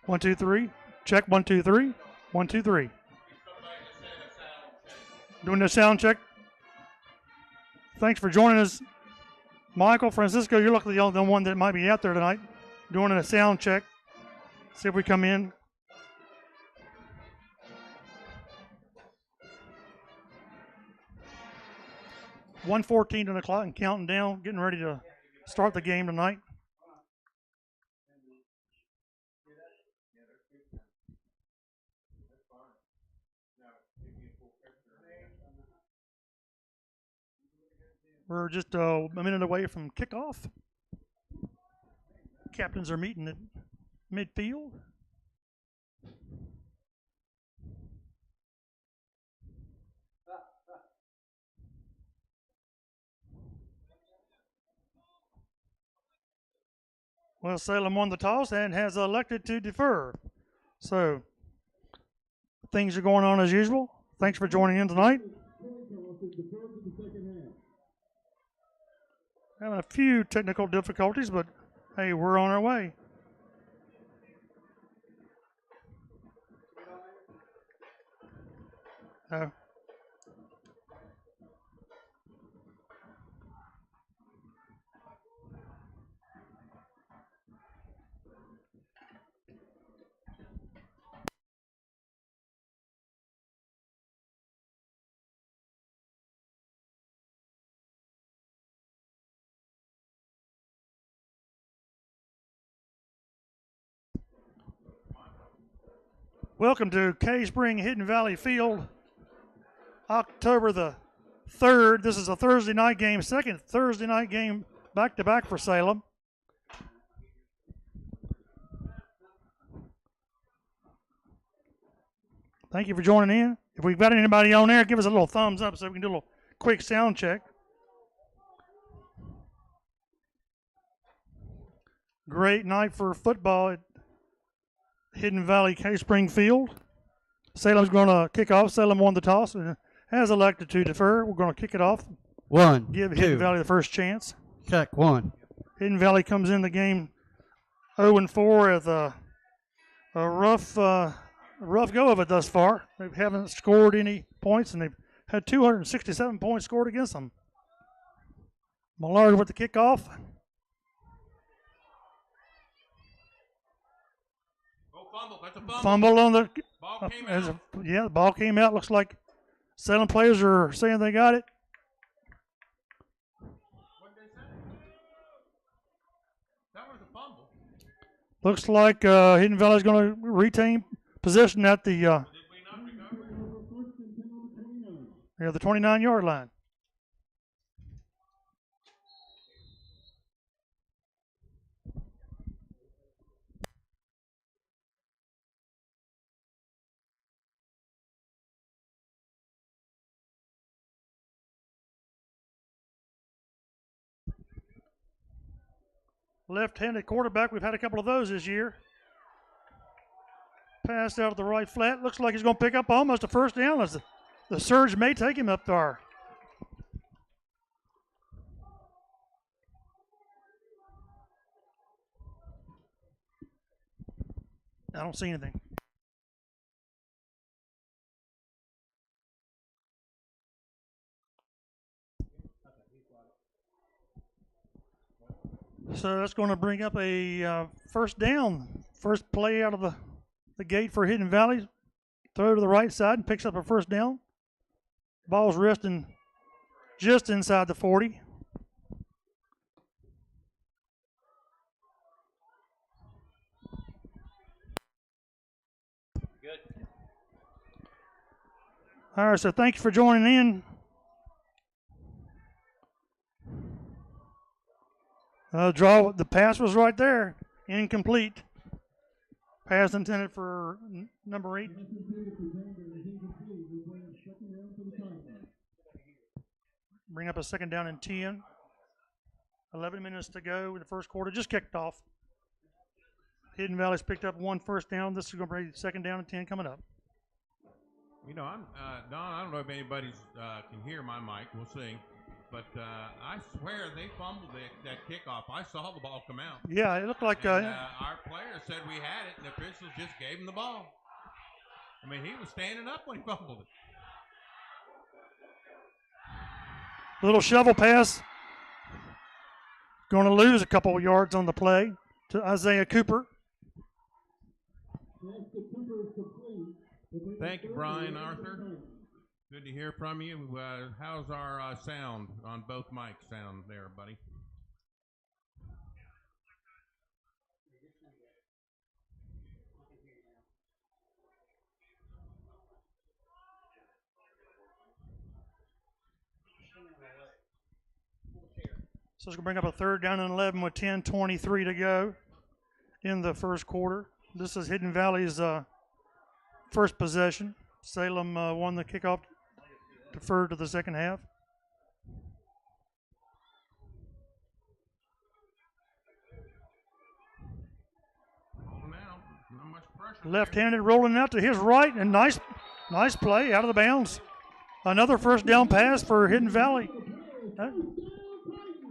1, 2, 3. Check 1, 2, 3. 1, 2, 3. Doing the sound check. Thanks for joining us, Michael. Francisco, you're luckily the only one that might be out there tonight doing a sound check. See if we come in. $1:14 on the clock and counting down, getting ready to start the game tonight. We're just a minute away from kickoff. Captains are meeting at midfield. Well, Salem won the toss and has elected to defer. So things are going on as usual. Thanks for joining in tonight. Having a few technical difficulties, but hey, we're on our way. Welcome to Cave Spring Hidden Valley Field, October the 3rd. This is a Thursday night game, second Thursday night game back-to-back for Salem. Thank you for joining in. If we've got anybody on there, give us a little thumbs up so we can do a little quick sound check. Great night for football at Hidden Valley Cave Spring Field. Salem's going to kick off. Salem won the toss and has elected to defer. We're going to kick it off. Give Hidden Valley the first chance. Check 1. Hidden Valley comes in the game 0-4 with a rough go of it thus far. They haven't scored any points, and they've had 267 points scored against them. Millard with the kickoff. Fumble on the ball came out. The ball came out. Looks like Salem players are saying they got it. What did they say? That was a fumble. Looks like Hidden Valley is going to retain possession at the Did we not recover? the 29-yard line. Left-handed quarterback, we've had a couple of those this year. Passed out of the right flat. Looks like he's going to pick up almost a first down as the surge may take him up there. I don't see anything. So that's going to bring up a first down. First play out of the gate for Hidden Valley. Throw to the right side and picks up a first down. Ball's resting just inside the 40. Good. All right, so thank you for joining in. The pass was right there, incomplete. Pass intended for number 8. Bring up a second down and 10. 11 minutes to go in the first quarter. Just kicked off. Hidden Valley's picked up one first down. This is going to be second down and 10 coming up. You know, I'm Don. I don't know if anybody can hear my mic. We'll see. but I swear they fumbled that kickoff. I saw the ball come out. Yeah, it looked like And, our player said we had it, and the officials just gave him the ball. I mean, he was standing up when he fumbled it. little shovel pass. Going to lose a couple of yards on the play to Isaiah Cooper. Thank you, Brian Arthur. Good to hear from you. How's our sound on both mics sound there, buddy? So it's going to bring up a 3rd down and 11 with 10:23 to go in the first quarter. This is Hidden Valley's first possession. Salem won the kickoff, deferred to the second half. Left-handed rolling out to his right, and nice play out of the bounds. Another first down pass for Hidden Valley.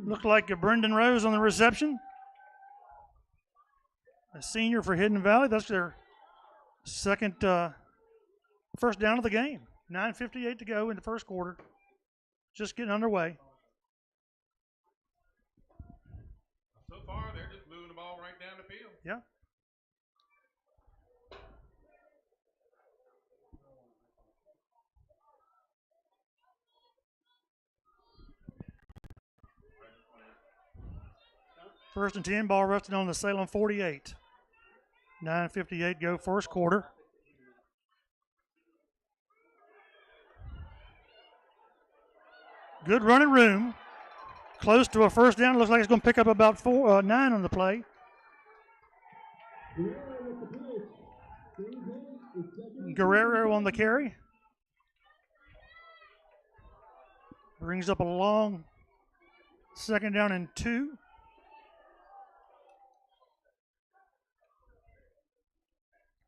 Looked like a Brendan Rose on the reception. A senior for Hidden Valley. That's their second first down of the game. 9:58 to go in the first quarter. Just getting underway. So far, they're just moving the ball right down the field. Yeah. First and 10, ball rested on the Salem 48. 9:58 go first quarter. Good running room. Close to a first down. Looks like it's going to pick up about 9 on the play. Guerrero on the carry. Brings up a long 2nd down and 2.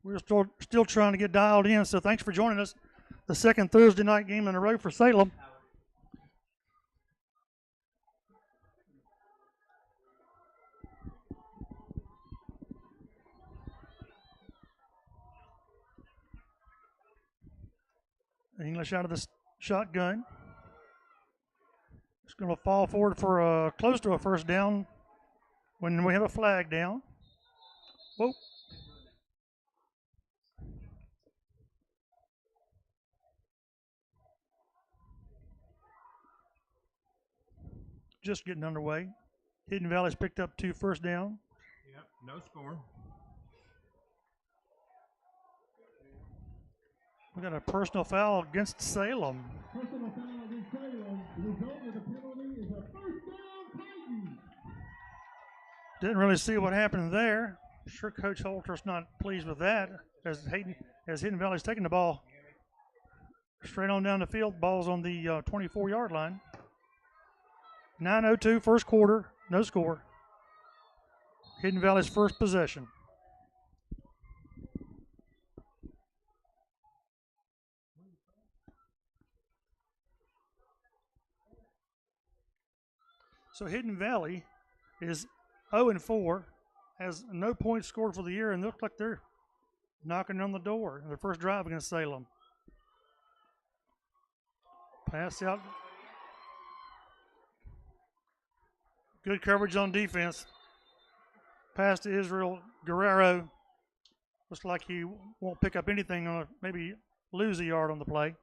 We're still trying to get dialed in, so thanks for joining us. The second Thursday night game in a row for Salem. English out of the shotgun. It's going to fall forward for close to a first down when we have a flag down. Whoa. Just getting underway. Hidden Valley's picked up 2 first down. Yep, no score. We got a personal foul against Salem. Personal foul against Salem. The result of the penalty is a first down Titans. Didn't really see what happened there. Sure, Coach Holter's not pleased with that as Hidden Valley's taking the ball straight on down the field. Ball's on the 24-yard line. 9:02 first quarter, no score. Hidden Valley's first possession. So Hidden Valley is 0-4, has no points scored for the year, and look like they're knocking on the door in their first drive against Salem. Pass out. Good coverage on defense. Pass to Israel Guerrero. Looks like he won't pick up anything on it, maybe lose a yard on the play.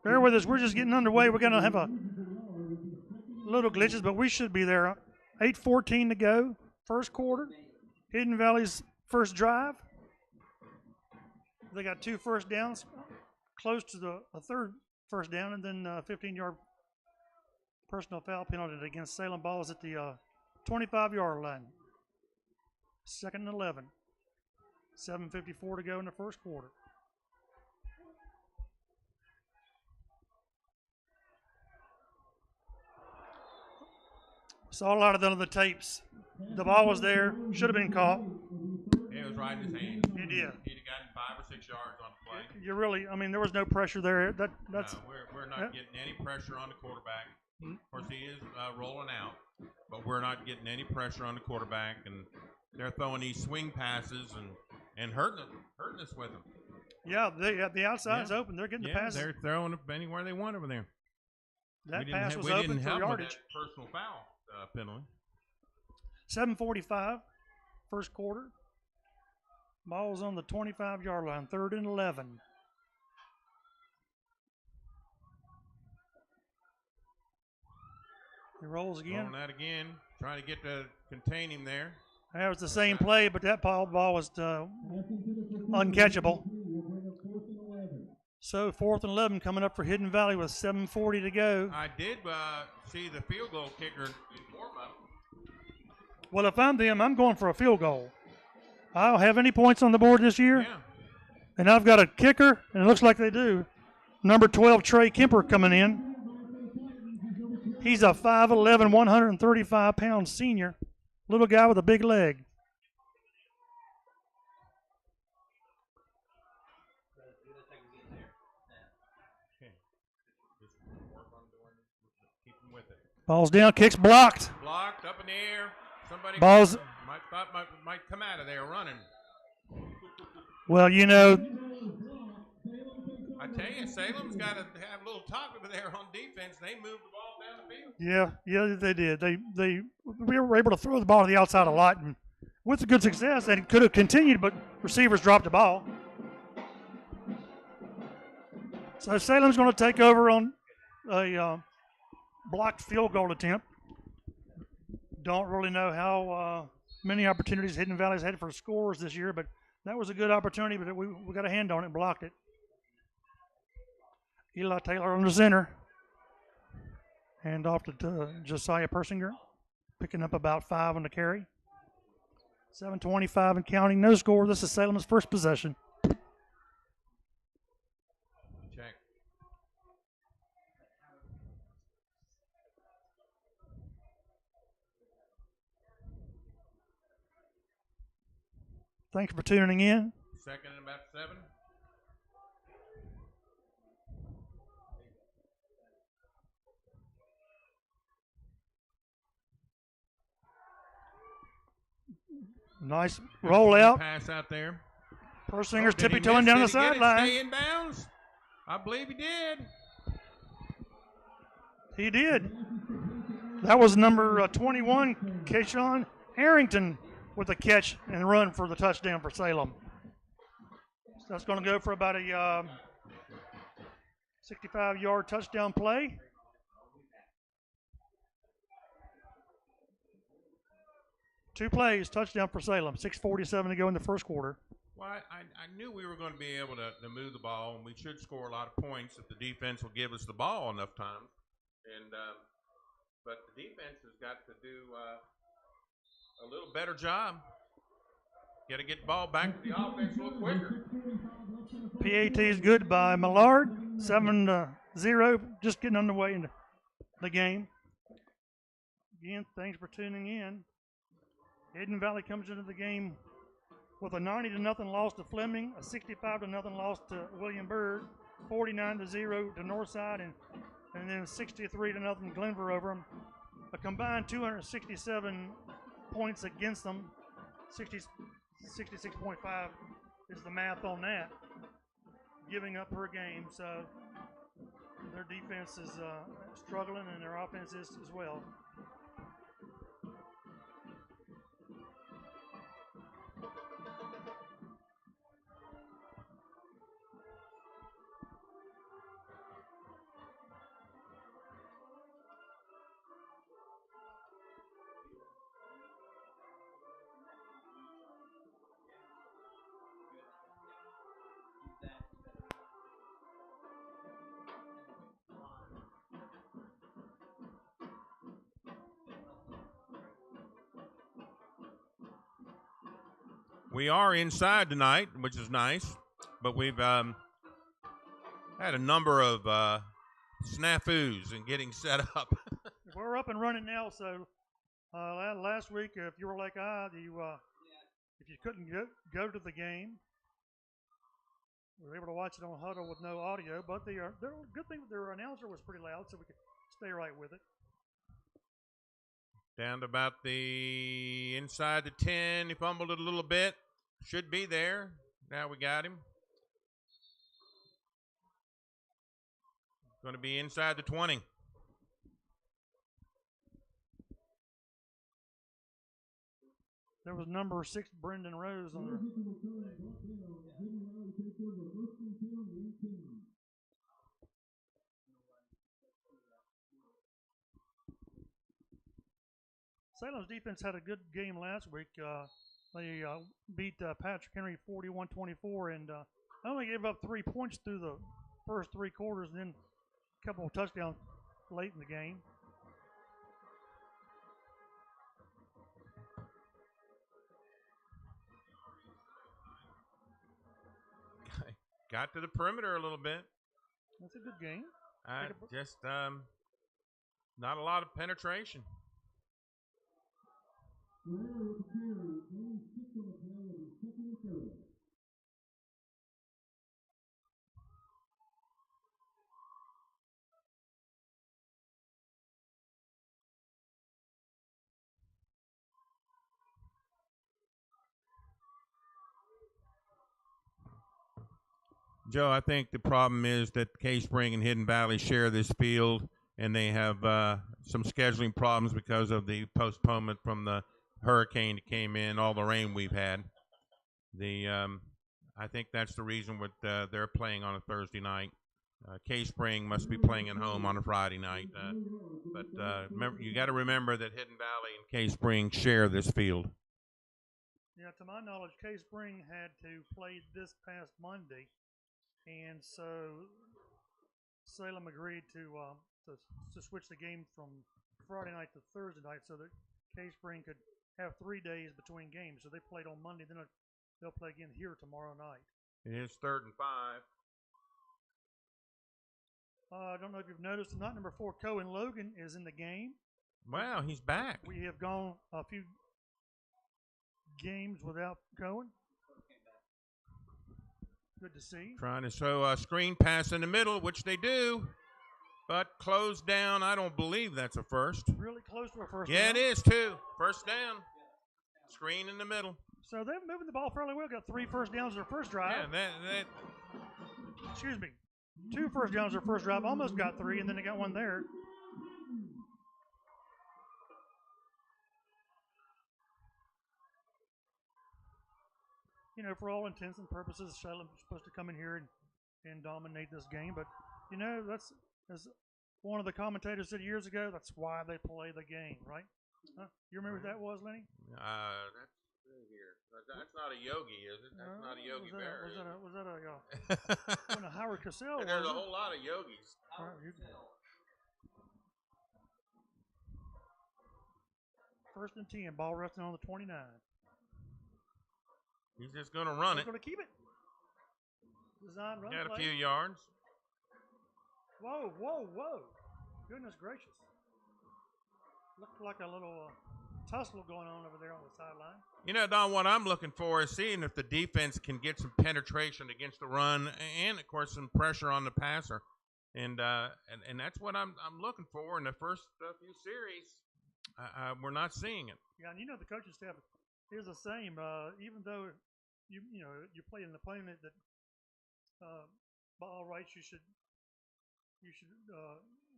Bear with us, we're just getting underway. We're going to have a little glitches, but we should be there. 8:14 to go, first quarter. Hidden Valley's first drive. They got 2 first downs, close to a third first down, and then 15-yard personal foul penalty against Salem. Ball is at the 25-yard line. 2nd and 11. 7:54 to go in the first quarter. Saw a lot of them on the tapes. The ball was there, should have been caught. It was right in his hand. You did. He'd have gotten 5 or 6 yards on the play. You really, I mean, there was no pressure there. That's No, we're not getting any pressure on the quarterback. Of course, he is rolling out, but we're not getting any pressure on the quarterback, and they're throwing these swing passes and hurting us with them. Yeah, the outside's open. They're getting the passes. They're throwing it anywhere they want over there. That pass was open for yardage. Personal foul penalty. 7:45, first quarter. Ball's on the 25-yard line, 3rd and 11. He rolls again. Rolling out again, trying to get to contain him there. That was the same play, but that ball was uncatchable. So 4th and 11 coming up for Hidden Valley with 7:40 to go. I did see the field goal kicker in warm-up. Well, if I'm them, I'm going for a field goal. I don't have any points on the board this year. Yeah. And I've got a kicker, and it looks like they do. Number 12, Trey Kemper, coming in. He's a 5'11", 135-pound senior. Little guy with a big leg. Ball's down, kicks blocked. Blocked, up in the air. Somebody Ball's might come out of there running. Well, you know. I tell you, Salem's got to have a little talk over there on defense. They moved the ball down the field. Yeah, they did. We were able to throw the ball to the outside a lot, and with good success, and it could have continued, but receivers dropped the ball. So Salem's going to take over on a blocked field goal attempt. Don't really know how many opportunities Hidden Valley's had for scores this year, but that was a good opportunity, but we got a hand on it and blocked it. Eli Taylor on the center. Hand off to Josiah Persinger, picking up about 5 on the carry. 7:25 and counting, no score. This is Salem's first possession. Check. Thanks for tuning in. 2nd and about 7. Nice rollout. Pass out there. Persinger's tippy-toeing down the sideline. Stay in bounds? I believe he did. He did. That was number 21, Kayshawn Harrington, with a catch and run for the touchdown for Salem. So that's going to go for about a 65-yard touchdown play. Two plays, touchdown for Salem. 6:47 to go in the first quarter. Well, I knew we were going to be able to move the ball, and we should score a lot of points if the defense will give us the ball enough times. And but the defense has got to do a little better job. Got to get the ball back to the offense a little quicker. PAT is good by Millard. 7-0, just getting underway in the game. Again, thanks for tuning in. Hidden Valley comes into the game with a 90-0 loss to Fleming, a 65-0 loss to William Byrd, 49-0 to Northside, and then 63-0 Glenver over them. A combined 267 points against them. 66.5 is the math on that. Giving up per game, so their defense is struggling and their offense is as well. We are inside tonight, which is nice, but we've had a number of snafus in getting set up. We're up and running now, so last week, if you were like I, if you couldn't go to the game, We were able to watch it on Huddle with no audio, but they're good thing that their announcer was pretty loud, so we could stay right with it. Down to about the inside the 10. He fumbled it a little bit. Should be there. Now we got him. Going to be inside the 20. There was number 6, Brendan Rose, on there. Salem's defense had a good game last week. They beat Patrick Henry 41-24 and only gave up 3 points through the first 3 quarters and then a couple of touchdowns late in the game. Got to the perimeter a little bit. That's a good game. Just not a lot of penetration. Joe, I think the problem is that Cave Spring and Hidden Valley share this field, and they have some scheduling problems because of the postponement from the hurricane that came in, all the rain we've had. I think that's the reason they're playing on a Thursday night. Cave Spring must be playing at home on a Friday night. But remember, you got to remember that Hidden Valley and Cave Spring share this field. Yeah, to my knowledge, Cave Spring had to play this past Monday. And so Salem agreed to switch the game from Friday night to Thursday night so that Cave Spring could have 3 days between games. So they played on Monday, then they'll play again here tomorrow night. It is 3rd and 5. I don't know if you've noticed, tonight number 4, Cohen Logan, is in the game. Wow, he's back. We have gone a few games without Cohen. Good to see. Trying to show a screen pass in the middle, which they do, but closed down. I don't believe that's a first. Really close to a first Yeah, down. it is, too. First down. Screen in the middle. So they're moving the ball fairly well. Got 3 first downs in their first drive. Yeah, Excuse me. 2 first downs in their first drive. Almost got 3, and then they got 1 there. You know, for all intents and purposes, Salem's supposed to come in here and dominate this game. But, you know, that's, as one of the commentators said years ago, that's why they play the game, right? Huh? You remember who that was, Lenny? That's here. That's not a Yogi, is it? That's not a Yogi Bear. Was that a Howard Cosell? There's a whole lot of Yogis. First and 10, ball resting on the 29. He's just going to run it. Going to keep it. Design run Got play. a few yards. Whoa. Goodness gracious. Looked like a little tussle going on over there on the sideline. You know, Don, what I'm looking for is seeing if the defense can get some penetration against the run and, of course, some pressure on the passer. And that's what I'm looking for in the first few series. We're not seeing it. Yeah, and you know the coaching staff is the same. Even though you're playing an opponent that, by all rights, you should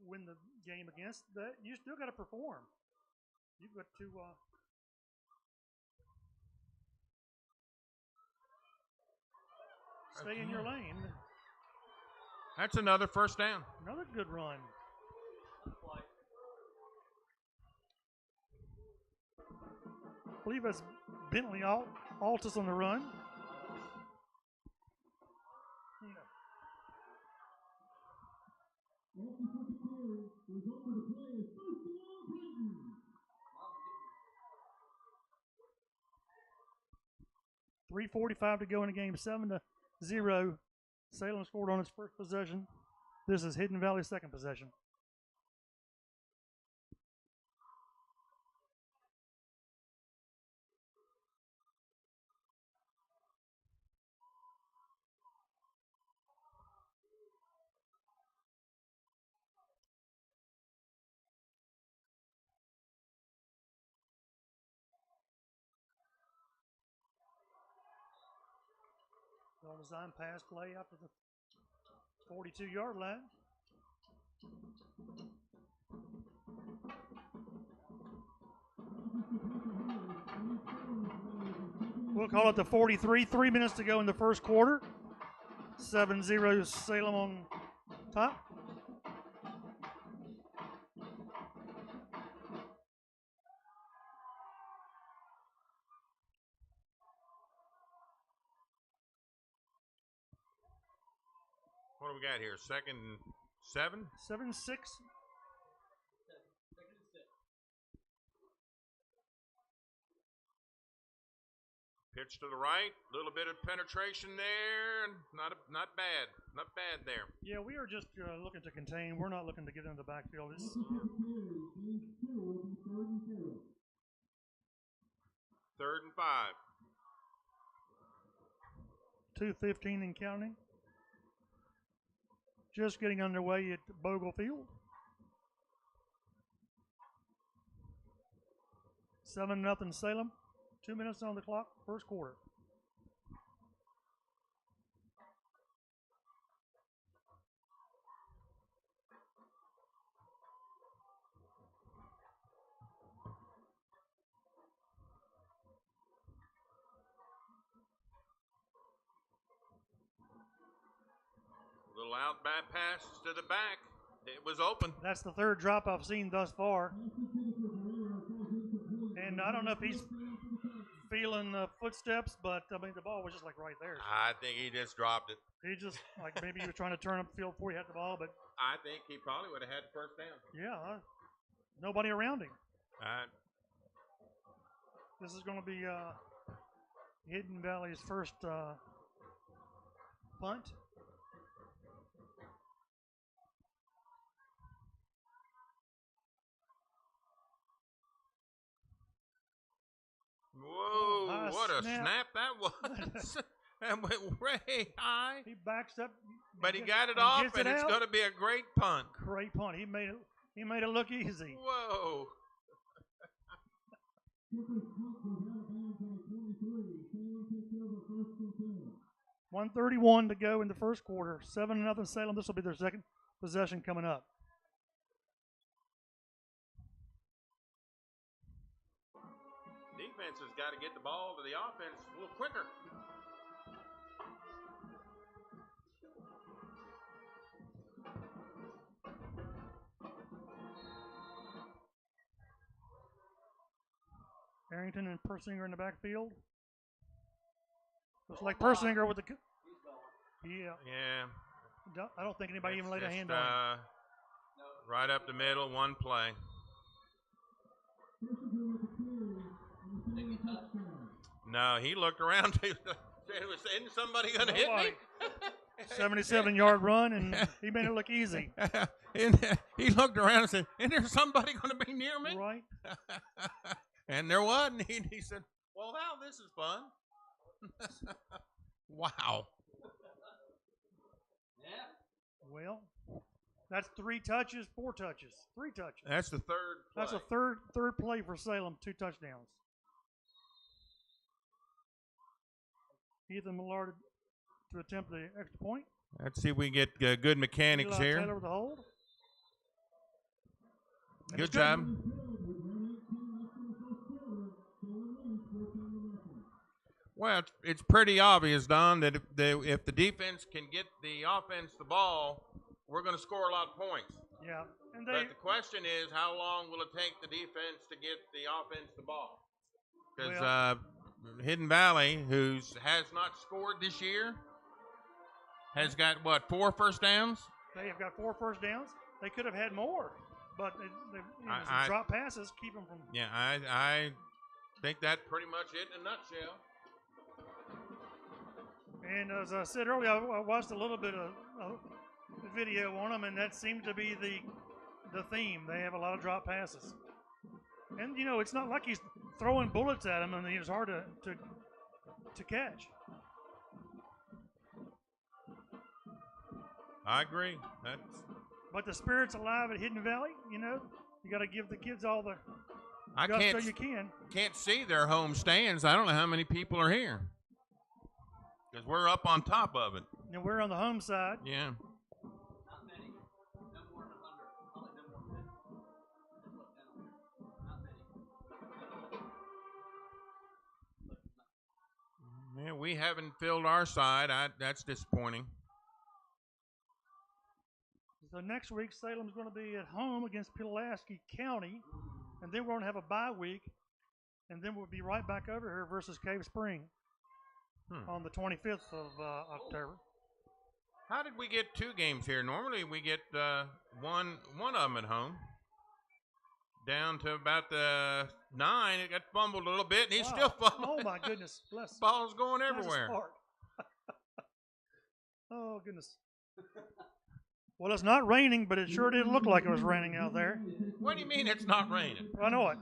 win the game against. That you still got to perform. You've got to stay in your lane. That's another first down. Another good run. I believe that's Bentley Altus on the run. .345 to go in the game, 7-0. Salem scored on its first possession. This is Hidden Valley's second possession. Well-designed pass play out to the 42-yard line. We'll call it the 43. 3 minutes to go in the first quarter. 7-0 Salem on top. What do we got here? Second and 7? 7-6. Pitch to the right, a little bit of penetration there. Not bad there. Yeah, we are just looking to contain. We're not looking to get into the backfield. It's, Third and 5. 2:15 and counting. Just getting underway at Bogle Field. 7-0 Salem. 2 minutes on the clock, first quarter. Little out bad pass to the back. It was open. That's the third drop I've seen thus far. And I don't know if he's feeling footsteps, but I mean the ball was just like right there. I think he just dropped it. He just like maybe he was trying to turn up the field before he had the ball, but I think he probably would have had the first down. yeah, nobody around him. Uh, This is going to be Hidden Valley's first punt. Whoa, what a snap. snap that was. That went way high. He backs up, But he got it and off, gets and it it's out. going to be a great punt. Great punt. He made it look easy. Whoa. 1:31 to go in the first quarter. 7-0 Salem. This will be their second possession coming up. Defense has got to get the ball to the offense a little quicker. Arrington and Persinger in the backfield. Looks like Persinger with the. Yeah. Yeah. I don't think anybody even laid a Just, hand on him. Right up the middle, one play. No, he looked around. Isn't somebody going to hit me? 77-yard run, and he made it look easy. And he looked around and said, "Isn't there somebody going to be near me?" Right. And there wasn't. He said, "Well, now this is fun." Wow. Well, that's 3 touches, 4 touches, 3 touches. That's the third play. That's a third play for Salem, 2 touchdowns. Ethan Millard to attempt the extra point. Let's see if we can get good mechanics Eli here. Taylor with the hold. And Good it's job. Well, it's pretty obvious, Don, that if the defense can get the offense the ball, we're going to score a lot of points. Yeah, and But the question is, how long will it take the defense to get the offense the ball? Because Hidden Valley, who has not scored this year, has got, 4 first downs? they have got 4 first downs. They could have had more, but the drop passes keep them from. Yeah, I think that's pretty much it in a nutshell. And as I said earlier, I watched a little bit of video on them, and that seemed to be the theme. They have a lot of drop passes. And, it's not like he's throwing bullets at them, and it's hard to catch. I agree. But the spirit's alive at Hidden Valley, you got to give the kids all the I gusto you can. can't see their home stands. I don't know how many people are here. Because we're up on top of it. And we're on the home side. Yeah. Yeah, we haven't filled our side. That's disappointing. So next week, Salem's going to be at home against Pulaski County, and then we're going to have a bye week, and then we'll be right back over here versus Cave Spring on the 25th of October. How did we get 2 games here? Normally we get one of them at home. Down to about the 9, it got fumbled a little bit, and he's still fumbling. Oh my goodness! Bless. Ball's going bless everywhere. his heart. Oh goodness. Well, it's not raining, but it sure did look like it was raining out there. What do you mean it's not raining? I know it.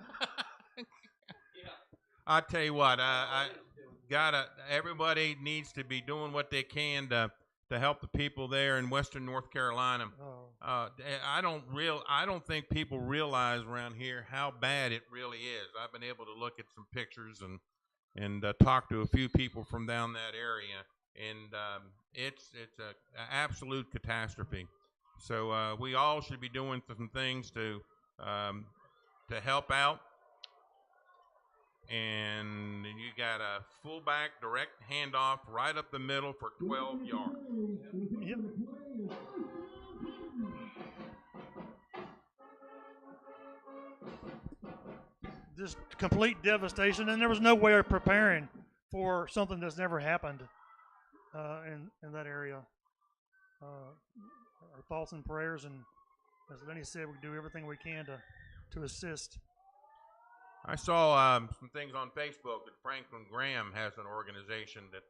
I tell you what, I gotta. Everybody needs to be doing what they can to help the people there in Western North Carolina. I don't think people realize around here how bad it really is. I've been able to look at some pictures and talk to a few people from down that area, and it's an absolute catastrophe. So we all should be doing some things to help out. And you got a fullback direct handoff right up the middle for 12 yards. Yep. Just complete devastation, and there was no way of preparing for something that's never happened in that area. Our thoughts and prayers, and as Lenny said, we do everything we can to assist. I saw some things on Facebook that Franklin Graham has an organization that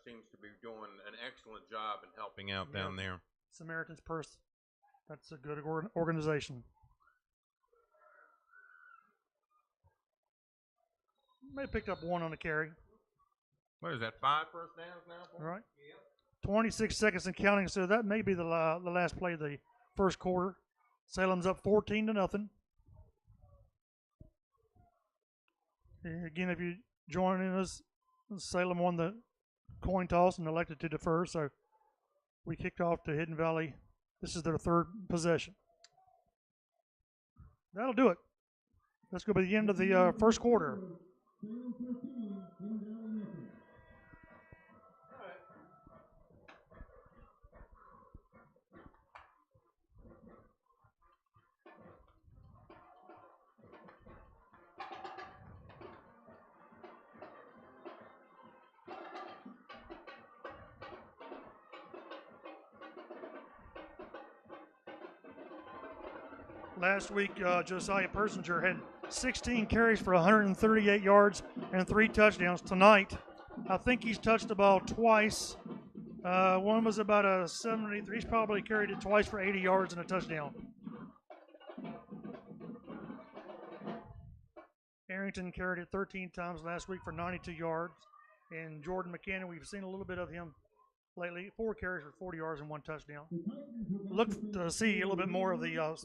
seems to be doing an excellent job in helping out down there. Samaritan's Purse. That's a good organization. May have picked up 1 on the carry. What is that, 5 first downs now? All right. Yep. 26 seconds and counting, so that may be the last play of the first quarter. Salem's up 14-0. Again, if you join in us, Salem won the coin toss and elected to defer, so we kicked off to Hidden Valley. This is their 3rd possession. That'll do it. That's going to be the end of the first quarter. Last week, Josiah Persinger had 16 carries for 138 yards and 3 touchdowns. Tonight, I think he's touched the ball twice. One was about a 73. He's probably carried it twice for 80 yards and a touchdown. Arrington carried it 13 times last week for 92 yards. And Jordan McCannon, we've seen a little bit of him lately. 4 carries for 40 yards and 1 touchdown. Look to see a little bit more of the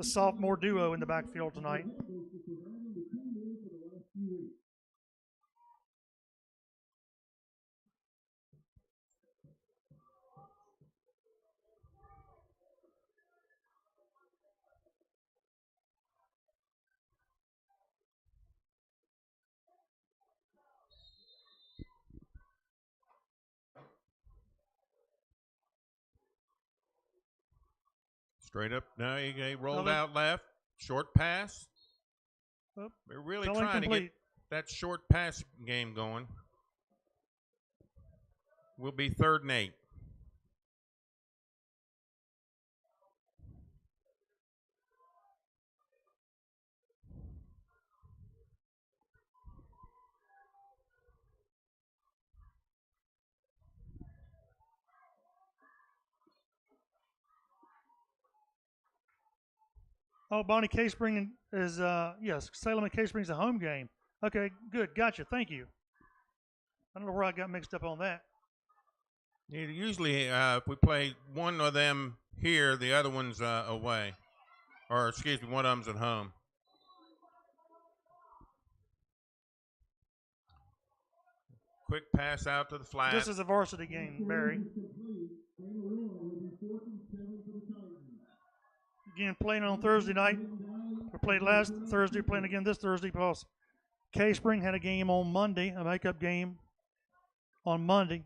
sophomore duo in the backfield tonight. Straight up. Now he rolled out left. Short pass. They're really trying to get that short pass game going. Will be 3rd and 8. Oh, Bonnie K Spring is yes, Salem and K Spring's a home game. Okay, good, gotcha. Thank you. I don't know where I got mixed up on that. Usually, if we play one of them here, the other one's away, or excuse me, one of them's at home. quick pass out to the flat. This is a varsity game, Barry. Again, playing on Thursday night. We played last Thursday, playing again this Thursday because K-Spring had a game on Monday, a makeup game on Monday.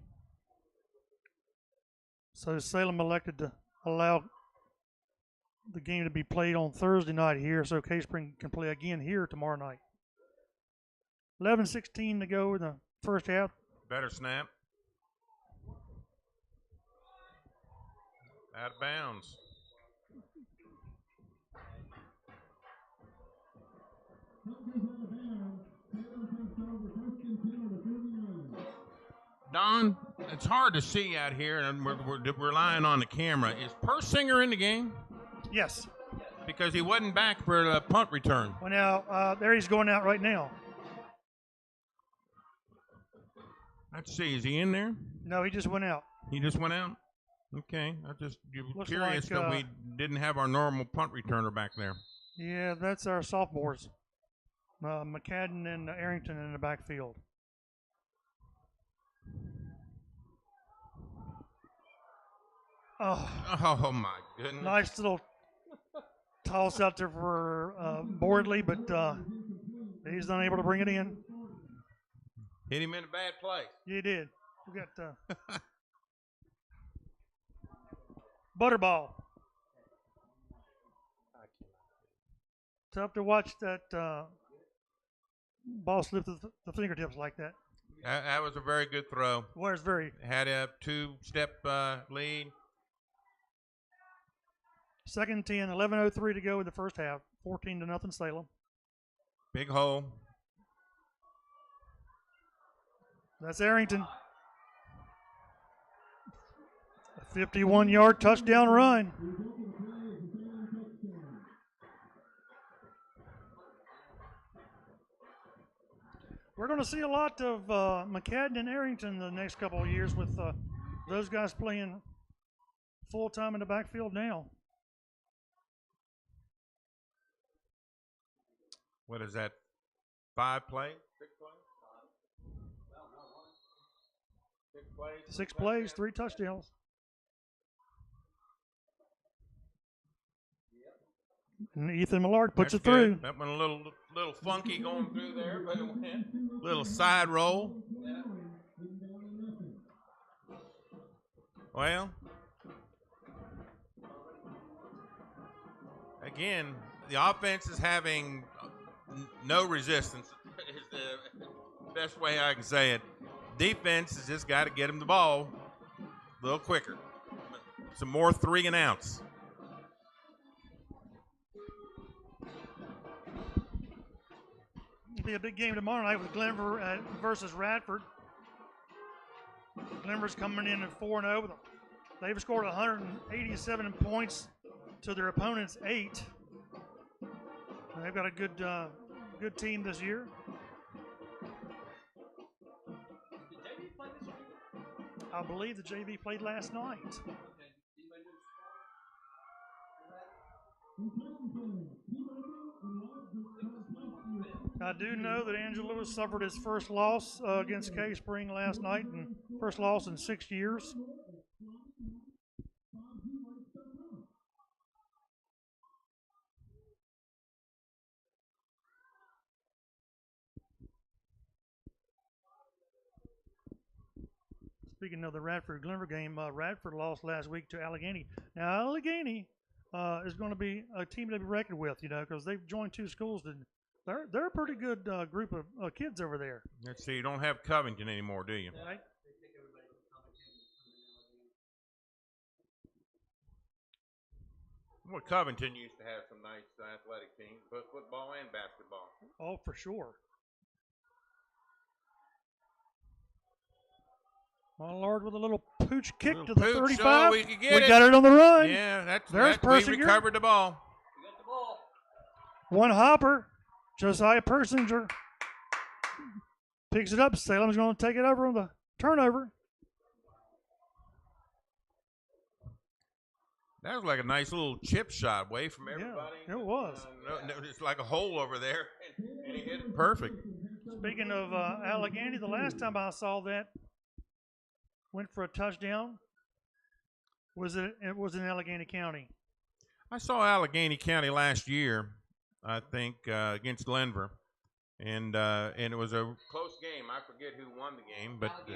So Salem elected to allow the game to be played on Thursday night here so K-Spring can play again here tomorrow night. 11:16 to go in the first half. Better snap. Out of bounds. Don, it's hard to see out here, and we're relying on the camera. Is Persinger in the game? Yes. Because he wasn't back for the punt return. Well, now, there he's going out right now. Let's see. Is he in there? No, he just went out. He just went out? Okay. You're Looks curious like, that we didn't have our normal punt returner back there. Yeah, that's our sophomores. McCadden and Arrington in the backfield. Oh my goodness. Nice little toss out there for Boardley, but he's unable to bring it in. Hit him in a bad place. Yeah, he did. We got Butterball. Tough to watch that ball slip through the fingertips like that. That was a very good throw. Where's very Had a 2-step lead. 2nd and 10, 11:03 to go in the first half. 14-0 Salem. Big hole. That's Arrington. A 51-yard touchdown run. We're going to see a lot of McCadden and Arrington the next couple of years with those guys playing full-time in the backfield now. What is that? 5 plays? 6 plays? 6 plays, 3 touchdowns. And Ethan Millard puts That's it through. Good. That one a little funky going through there, but it went. Little side roll. Yeah. Well, again, the offense is having no resistance. Is the best way I can say it. Defense has just got to get him the ball a little quicker. Some more 3 and outs. It'll be a big game tomorrow night with Glenver versus Radford. Glenver's coming in at 4-0. They've scored 187 points to their opponent's 8. They've got a good team this year. I believe the JV played last night. I do know that Angela Lewis suffered his first loss against K-Spring last night, and first loss in 6 years. Speaking of the Radford-Glenver game, Radford lost last week to Allegheny. Now, Allegheny is going to be a team to be reckoned with, because they've joined 2 schools. They're a pretty good group of kids over there. Let's see, you don't have Covington anymore, do you? Right. Well, Covington used to have some nice athletic teams, both football and basketball. Oh, for sure. My Lord, with a little pooch kick to the 35. We got it on the run. Yeah, There's we Persinger. recovered the ball. We got the ball. One hopper. Josiah Persinger picks it up. Salem's going to take it over on the turnover. That was like a nice little chip shot away from everybody. Yeah, it was. It's like a hole over there, and he hit it perfect. Speaking of Allegheny, the last time I saw that went for a touchdown was it was in Allegheny County. I saw Allegheny County last year, I think, against Denver, and it was a close game. I forget who won the game, but yeah.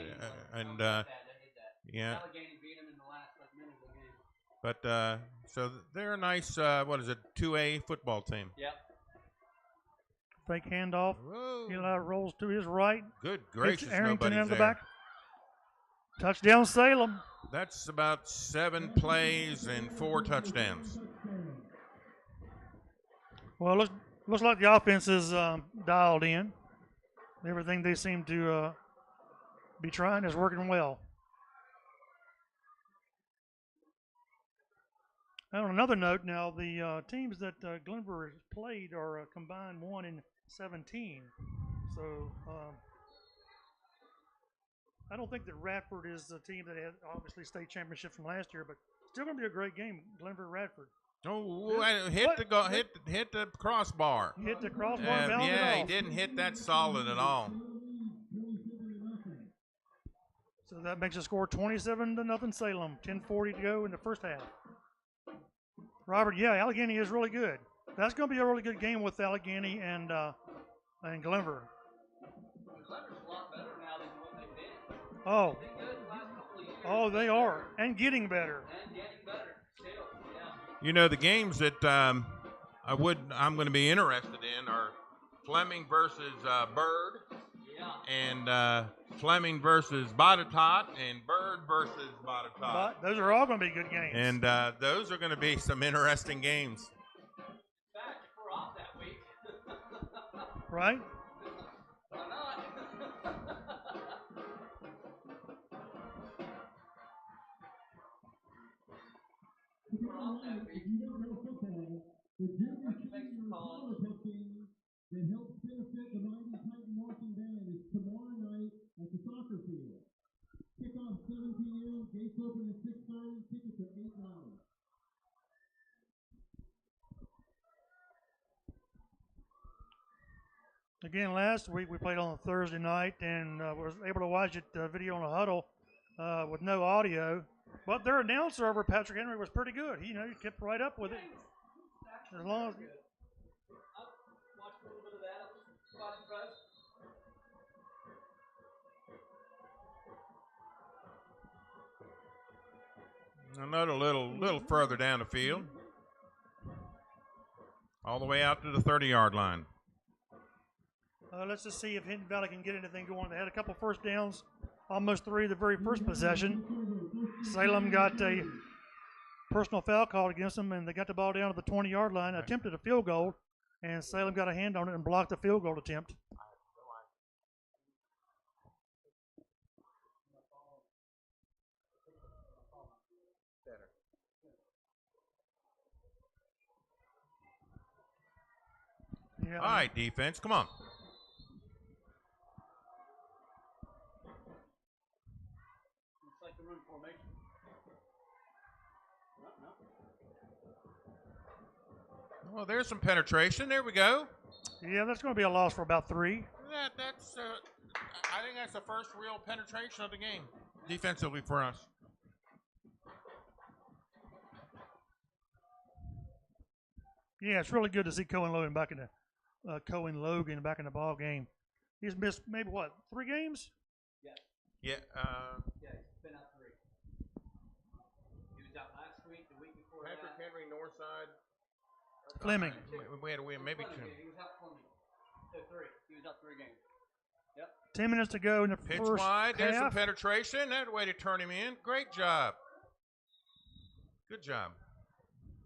Allegheny beat them in the last minute of the game. But so they're a nice, 2A football team. Yep. Fake handoff. Whoa. Eli rolls to his right. Good Hits gracious, Arrington nobody's out of the there. back. Touchdown Salem. That's about 7 plays and 4 touchdowns. Well, looks like the offense is dialed in. Everything they seem to be trying is working well. And on another note, now the teams that Glenver has played are combined 1-17. So I don't think that Radford is a team that had obviously state championship from last year, but still going to be a great game, Glenver-Radford. Oh, hit the crossbar. Hit the crossbar and bounded yeah, he off. didn't hit that solid at all. So that makes the score 27-0 Salem. 10:40 to go in the first half. Robert, yeah, Allegheny is really good. That's going to be a really good game with Allegheny and Glenver. Glenver's a lot better now than what they've been. Oh, They've been good the last couple of years. oh, they are, and getting better. And getting better still. Yeah. You know, the games that I'm going to be interested in are Fleming versus Bird, Yeah. and Fleming versus Botetourt, and Bird versus Botetourt. But those are all going to be good games. And those are going to be some interesting games. In fact, if we're off that week, Right? why not? If you don't know football, the junior senior Salemfootball team that helps benefit the Mighty Titan marching band is tomorrow night at the soccer field. Kickoff 7 p.m. Gates open at 6:30. Tickets are $8. Again, last week we played on a Thursday night and was able to watch it video on a huddle with no audio. But their announcer over Patrick Henry was pretty good. He kept right up with it. As long as I watched a little bit of that. I was quite impressed. Another little further down the field, all the way out to the 30-yard line. let's just see if Hinton Valley can get anything going. They had a couple first downs, almost 3 the very first possession. Salem got a personal foul called against them, and they got the ball down to the 20-yard line, attempted a field goal, and Salem got a hand on it and blocked the field goal attempt. Yeah. All right, defense, come on. Looks like the run formation. No. Well, there's some penetration. There we go. Yeah, that's going to be a loss for about 3. That's I think that's the first real penetration of the game defensively for us. Yeah, it's really good to see Cohen Logan back in the ball game. He's missed maybe 3 games? Yeah. Yeah. Yeah, he's been out 3. He was out last week, the week before Patrick that. Henry, Northside. Fleming. We had to win maybe 2. He was out Fleming. So 3. He was out 3 games. Yep. 10 minutes to go in the Pitch first wide. There's some half. penetration. That way to turn him in. Great job. Good job.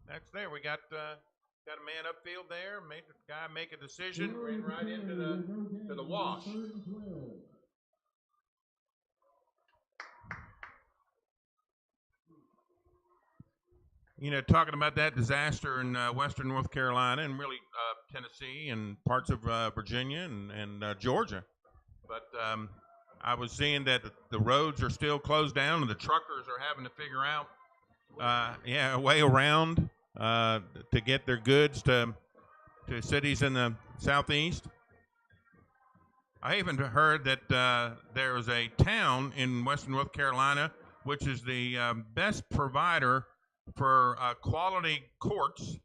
That's there. We got a man upfield there. Made the guy make a decision. Ran right into the wash. You know, talking about that disaster in western North Carolina and really Tennessee and parts of Virginia and Georgia. But I was seeing that the roads are still closed down and the truckers are having to figure out, a way around to get their goods to cities in the southeast. I even heard that there is a town in Western North Carolina which is the best provider for quality courts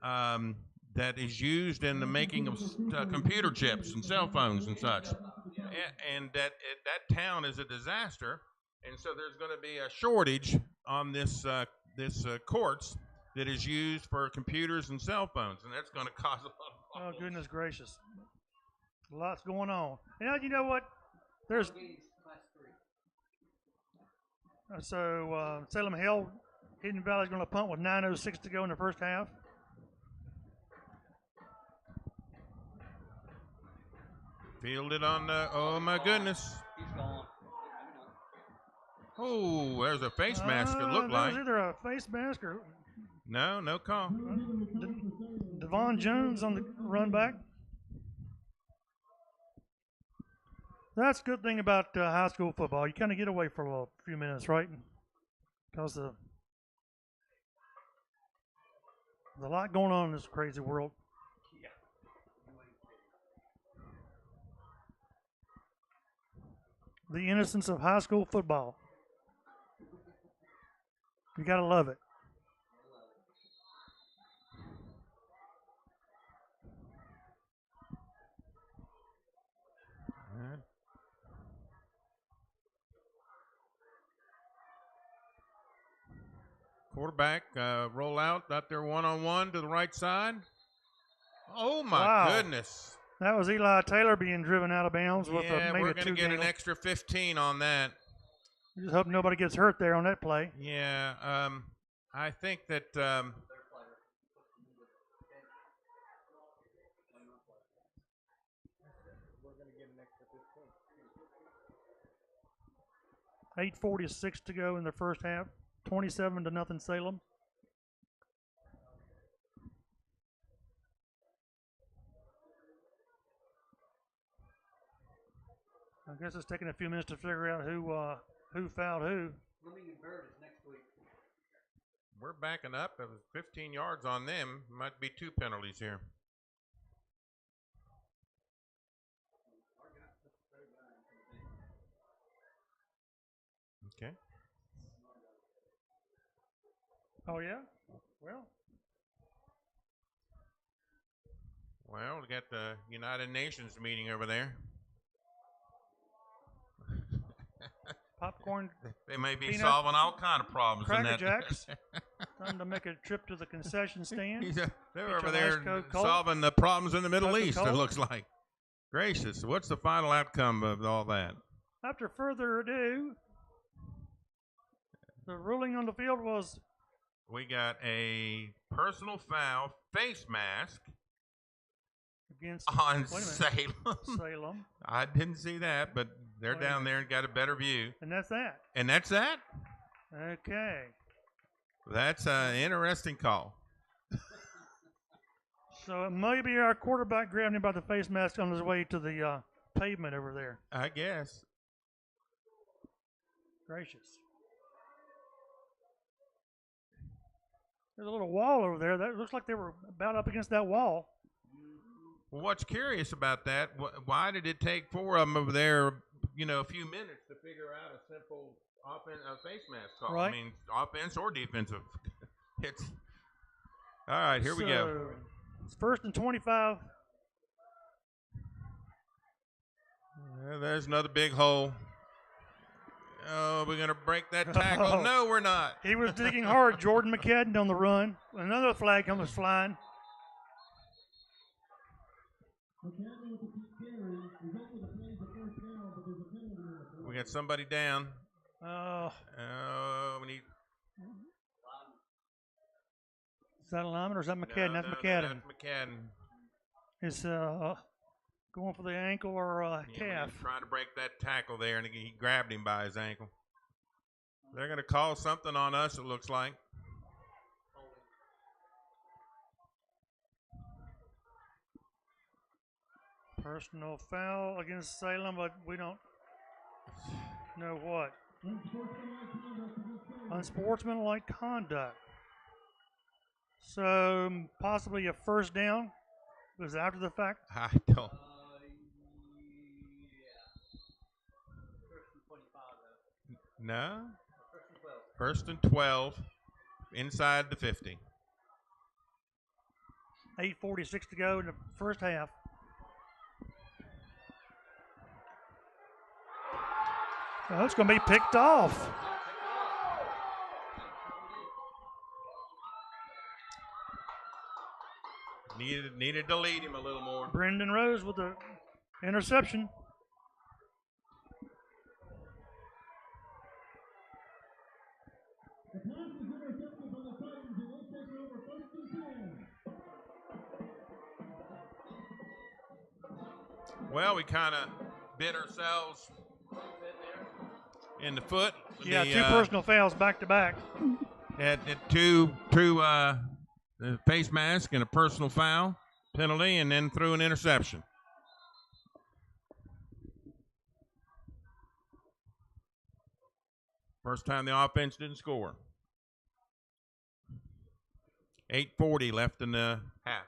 that is used in the making of computer chips and cell phones and such. And that town is a disaster, and so there's going to be a shortage on this courts that is used for computers and cell phones, and that's going to cause a lot of problems. Oh, goodness gracious. Lots going on. And you know what? There's so Salem held. Hidden Valley's going to punt with 9:06 to go in the first half. Fielded on the, oh my goodness. He's gone. Oh, there's a face mask, it looked That like. was either a face mask or No call. Devon Jones on the run back. That's a good thing about high school football. You kind of get away for a few minutes, right? Because there's a lot going on in this crazy world. The innocence of high school football. You got to love it. Quarterback roll out there one-on-one to the right side. Oh my Wow. goodness. That was Eli Taylor being driven out of bounds with Yeah, maybe we're a going to get an two-gainer. extra 15 on that. We just hope nobody gets hurt there on that play. Yeah, I think that 8:46 to go in the first half. 27-0 Salem. I guess it's taking a few minutes to figure out who fouled who. Fleming and Bird is next week. we're backing up. It was 15 yards on them. Might be 2 penalties here. Okay. Oh, yeah? Well, we got the United Nations meeting over there. Popcorn, They may be Peanut, solving all kind of problems in Cracker that. Jacks. Time to make a trip to the concession stand. They're Get over your there ice Coke, Colt. solving the problems in the Middle Coke and East, it Colt. looks like. Gracious. What's the final outcome of all that? After further ado, the ruling on the field was We got a personal foul face mask against on wait a Salem. Salem, I didn't see that, but they're Wait a down minute. there and got a better view. and that's that. And that's that? Okay. That's an interesting call. So it may be our quarterback grabbing him by the face mask on his way to the pavement over there. I guess. Gracious. There's a little wall over there. That looks like they were about up against that wall. Well, what's curious about that, why did it take 4 of them over there, a few minutes to figure out a simple face mask call? Right. I mean, offense or defensive. It's all right, here we go. It's 1st and 25. There's another big hole. Oh, we're going to break that tackle. Oh. No, we're not. He was digging hard. Jordan McCadden on the run. Another flag comes flying. McCadden with the carry. Result of the play is a first down, but there's a penalty on the play. We got somebody down. Oh, Oh, we need. is that a lineman or is that McCadden? No, That's no, McCadden. That's McCadden. It's going for the ankle or Yeah, calf. he was trying to break that tackle there, and he grabbed him by his ankle. They're going to call something on us, it looks like. Personal foul against Salem, but we don't know what. Unsportsmanlike conduct. So possibly a first down. Was it after the fact? I don't. No. First and 12 inside the 50. 8:46 to go in the first half. Oh, it's going to be picked off. Needed to lead him a little more. Brendan Rose with the interception. The pass is intercepted by the Titans, and they take it over 1st and 10. Well, we kind of bit ourselves in the foot. Yeah, two personal fouls back to back. At two face mask and a personal foul penalty, and then threw an interception. First time the offense didn't score. 8:40 left in the half.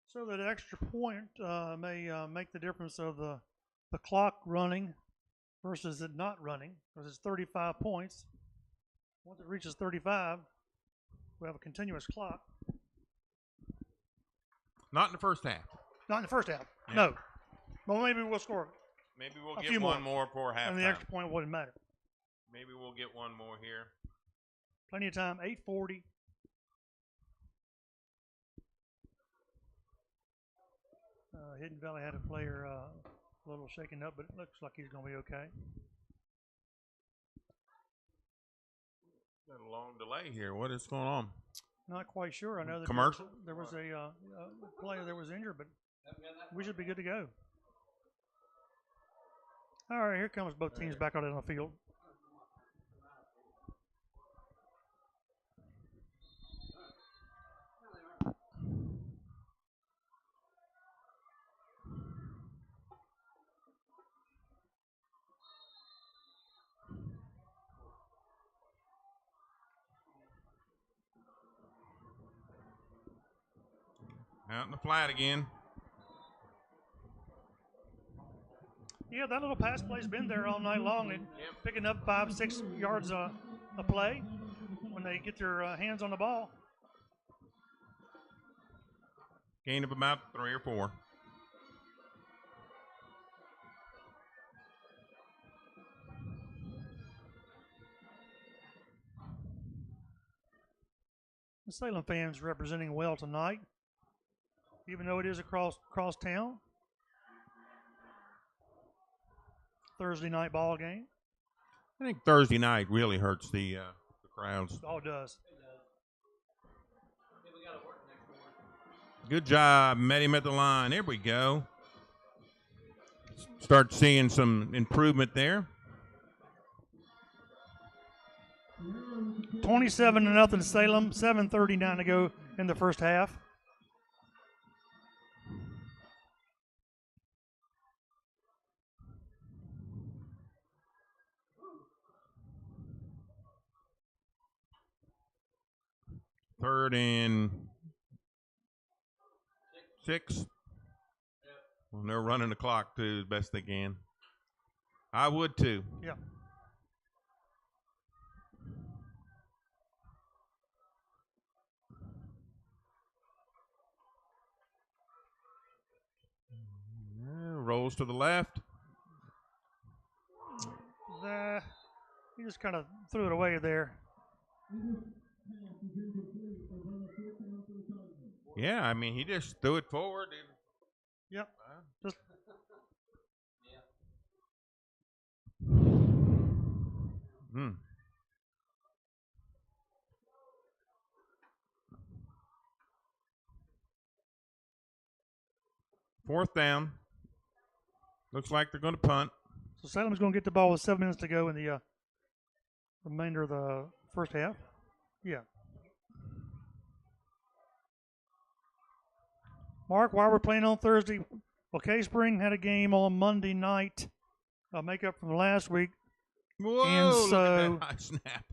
So that extra point may make the difference of the clock running versus it not running, because it's 35 points. Once it reaches 35, we have a continuous clock. Not in the first half. Not in the first half, Yeah. no. Well, maybe we'll score. Maybe we'll A get few one more for halftime. And the extra point wouldn't matter. Maybe we'll get one more here. Plenty of time, 8:40. Hidden Valley had a player a little shaken up, but it looks like he's going to be okay. Got a long delay here. What is going on? Not quite sure. I know that Commercial? there was a player that was injured, but we should be good to go. All right, here comes both teams back out on the field. Out in the flat again. Yeah, that little pass play's been there all night long, and picking up 5-6 yards a play when they get their hands on the ball. Gain of about 3 or 4. The Salem fans representing well tonight, even though it is across town. Thursday night ball game. I think Thursday night really hurts the crowds. All does. Good job. Met him at the line. There we go. Start seeing some improvement there. 27-0 Salem. 7:39 to go in the first half. Third and 6. Well, they're running the clock too as best they can. I would too. Yeah. Rolls to the left. He just kind of threw it away there. Yeah, I mean, he just threw it forward. Yep. Just Fourth down. Looks like they're going to punt. So Salem's going to get the ball with 7 minutes to go in the remainder of the first half. Yeah. Mark, while we're playing on Thursday, well, K-Spring had a game on Monday night, make up from last week. Whoa, and look so at that high snap.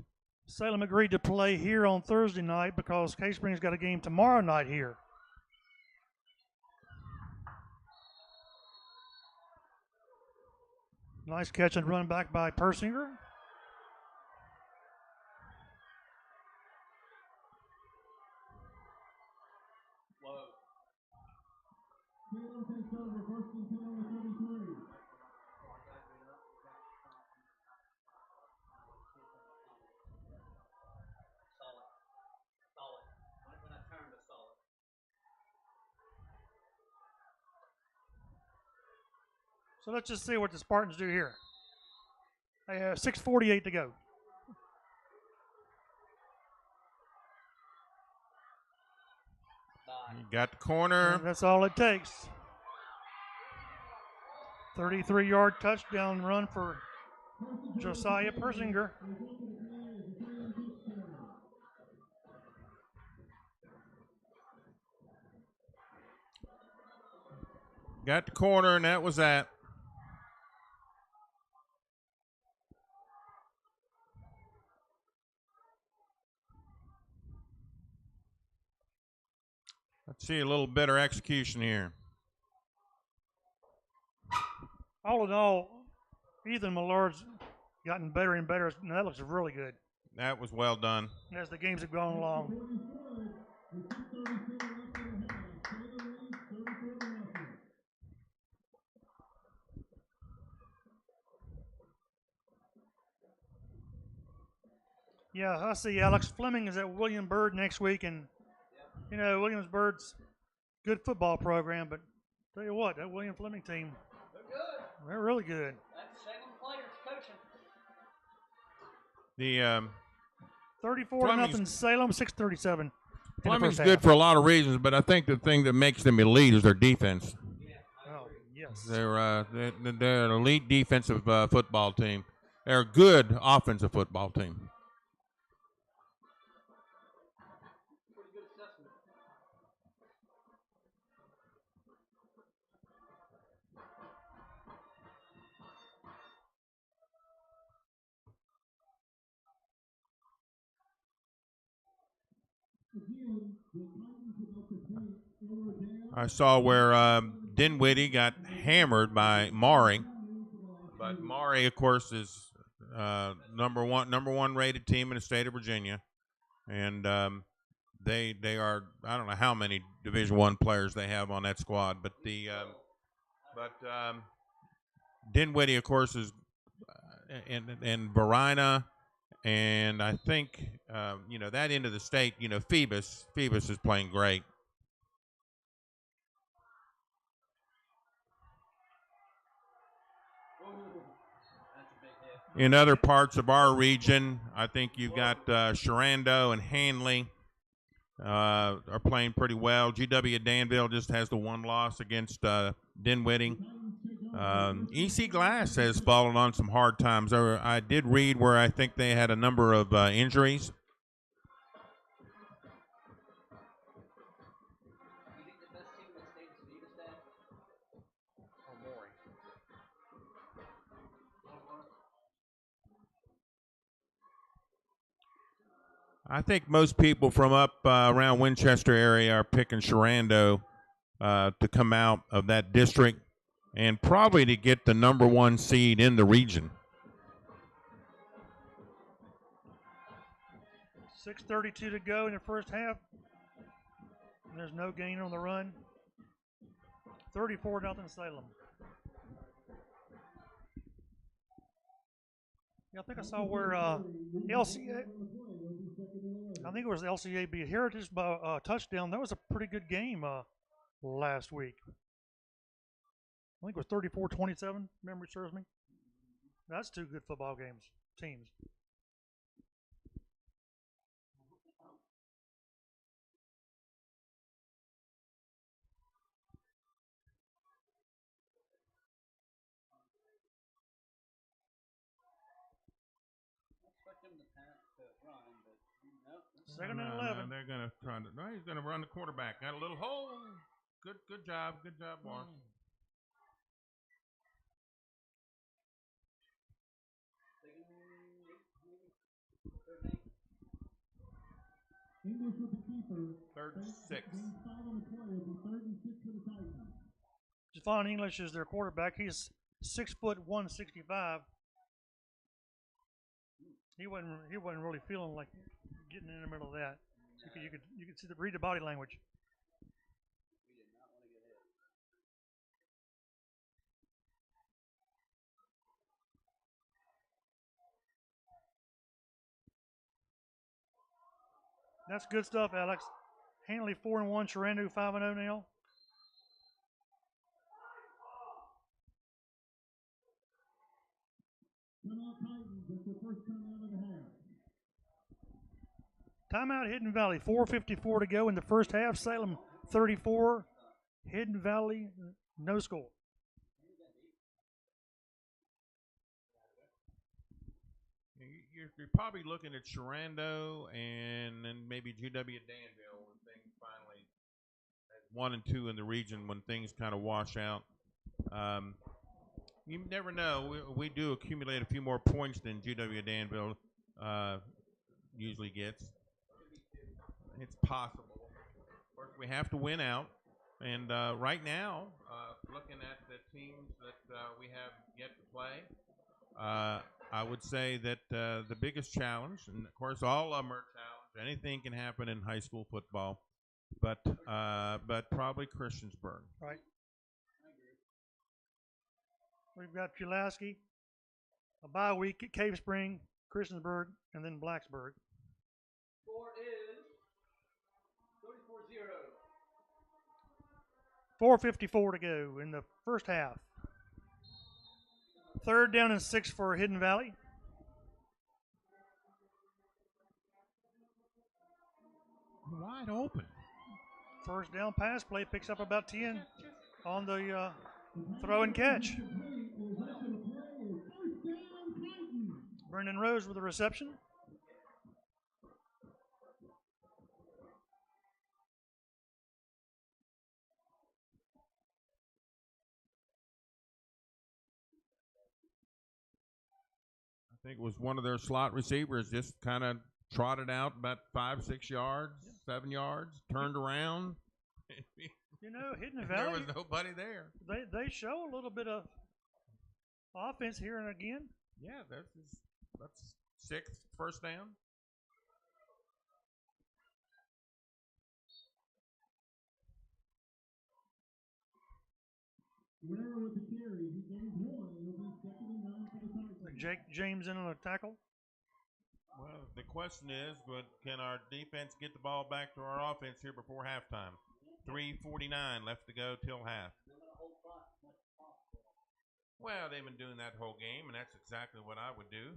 Salem agreed to play here on Thursday night because K-Spring's got a game tomorrow night here. Nice catch and run back by Persinger. Salem takes over, first and 10 on the 33. Solid. When I turn to solid. So let's just see what the Spartans do here. They have 6:48 to go. You got the corner. And that's all it takes. 33-yard touchdown run for Josiah Persinger. Got the corner, and that was that. Let's see a little better execution here. All in all, Ethan Millard's gotten better and better, and that looks really good That was well done. as the games have gone along. Yeah, I see Alex Fleming is at William Byrd next week, and you know Williamsburg's good football program, but tell you what, that William Fleming team, They're good. they're really good. That's Salem players coaching. The 34-0 Salem, 6:37. Fleming's good for a lot of reasons, but I think the thing that makes them elite is their defense. Oh, yes. They're an elite defensive football team. They're a good offensive football team. Pretty good assessment. I saw where Dinwiddie got hammered by Maury, but Maury, of course, is number one rated team in the state of Virginia, and they are, I don't know how many Division I players they have on that squad, but Dinwiddie, of course, is and Varina, and I think that end of the state, Phoebus is playing great. In other parts of our region, I think you've got Sharando and Hanley are playing pretty well. GW Danville just has the one loss against Dinwiddie. EC Glass has fallen on some hard times. I did read where I think they had a number of injuries. You think the best team in the state is Phoebus, Dad? Or Maury? I think most people from up around Winchester area are picking Sharando to come out of that district and probably to get the number one seed in the region. 6:32 to go in the first half. And there's no gain on the run. 34-0 Salem. Yeah, I think I saw where LCA, I think it was LCA beat Heritage by a touchdown. That was a pretty good game last week. I think it was 34-27, memory serves me. That's two good football teams. Second and 11. They're going to try to. No, he's going to run the quarterback. Got a little hole. Good job, Morris. English with the keeper. Third and 6. Gain 5 on the play. It'll be 3rd and 6 for the Titans. Javon English is their quarterback. He's 6'1", 165. He wasn't really feeling like getting in the middle of that. You could see read the body language. That's good stuff, Alex. Hanley 4-1, Sharando 5-0 now. Timeout Titans. That's their first timeout of the half. Timeout Hidden Valley. 4:54 to go in the first half. Salem 34, Hidden Valley no score. You're probably looking at Sharando and then maybe GW Danville when things finally at 1 and 2 in the region when things kind of wash out. You never know. We do accumulate a few more points than GW Danville usually gets. It's possible. Of course, we have to win out. And right now, looking at the teams that we have yet to play, I would say that the biggest challenge, and of course all of them are challenged. Anything can happen in high school football, but probably Christiansburg. Right. We've got Pulaski, a bye week at Cave Spring, Christiansburg, and then Blacksburg. Score is 34-0. 4:54 to go in the first half. 3rd down and 6 for Hidden Valley. Wide open. First down pass play picks up about 10 on the throw and catch. Brendan Rose with the reception. I think it was one of their slot receivers just kind of trotted out about 5-6 yards, 7 yards, turned around. You know, Hidden There Valley, was nobody there. they show a little bit of offense here and again. Yeah, that's 6th first down. Guerrero with the carry. He gains 1. It'll be 2nd and 9 for the Titans. Jake James in on a tackle. Well, the question is, can our defense get the ball back to our offense here before halftime? 3:49 left to go till half. Well, they've been doing that whole game, and that's exactly what I would do.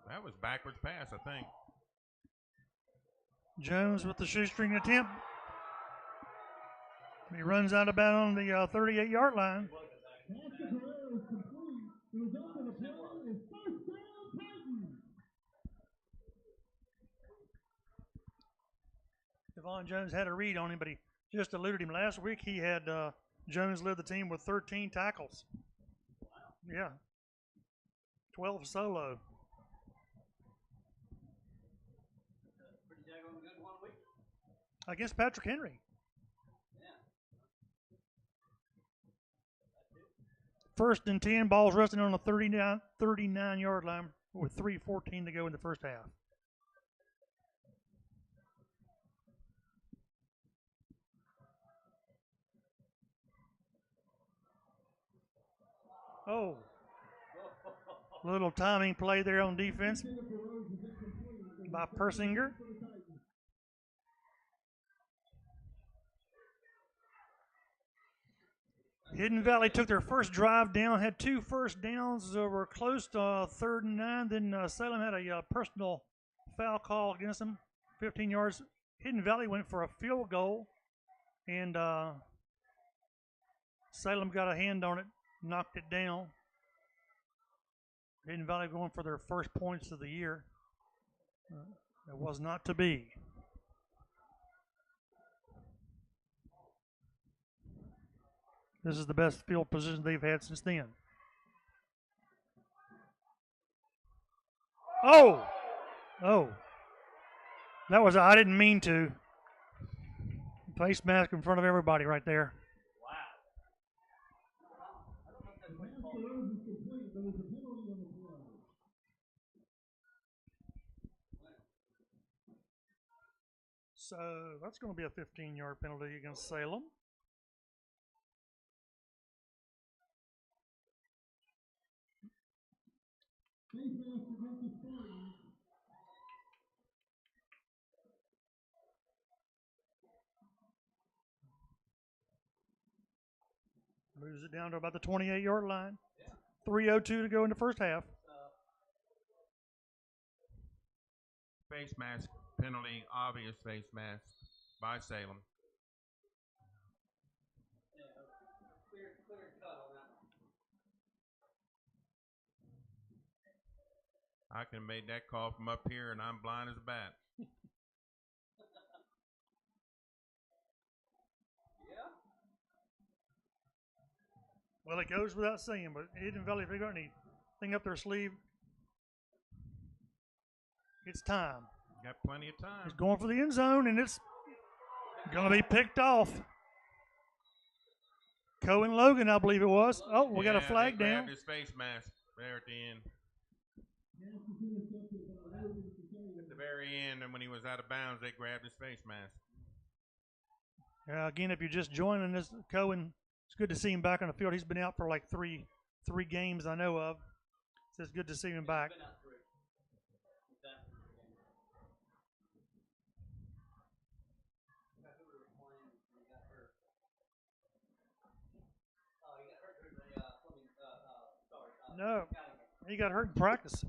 That was backwards pass, I think. Jones with the shoestring attempt. He runs out of bounds on the 38-yard line. Pass to Guerrero is complete. The result of the play is first down Titans. Devon Jones had a read on him, but he just eluded him. Last week he had Jones led the team with 13 tackles. Yeah. 12 solo. Pretty daggone good 1 week. Against Patrick Henry. First and 10, balls resting on the 39-yard line with 3:14 to go in the first half. Oh, little timing play there on defense by Persinger. Hidden Valley took their first drive down, had 2 first downs, were close to 3rd and 9. Then Salem had a personal foul call against them, 15 yards. Hidden Valley went for a field goal, and Salem got a hand on it, knocked it down. Hidden Valley going for their first points of the year. It was not to be. This is the best field position they've had since then. Oh! Oh. That was, I didn't mean to. Face mask in front of everybody right there. So that's going to be a 15-yard penalty against Salem. Moves it down to about the 28-yard line. 3:02 to go in the first half. Face mask penalty, obvious face mask by Salem. Clear cut on that one. I can have made that call from up here, and I'm blind as a bat. Yeah. Well, it goes without saying, but Hidden Valley, if they got anything up their sleeve, it's time. Got plenty of time. He's going for the end zone, and it's going to be picked off. Cohen Logan, I believe it was. Oh, we got a flag they down. grabbed his face mask there at the end. At the very end, and when he was out of bounds, they grabbed his face mask. Again, if you're just joining us, Cohen, it's good to see him back on the field. He's been out for like three games I know of. So it's good to see him back. No, he got hurt in practice.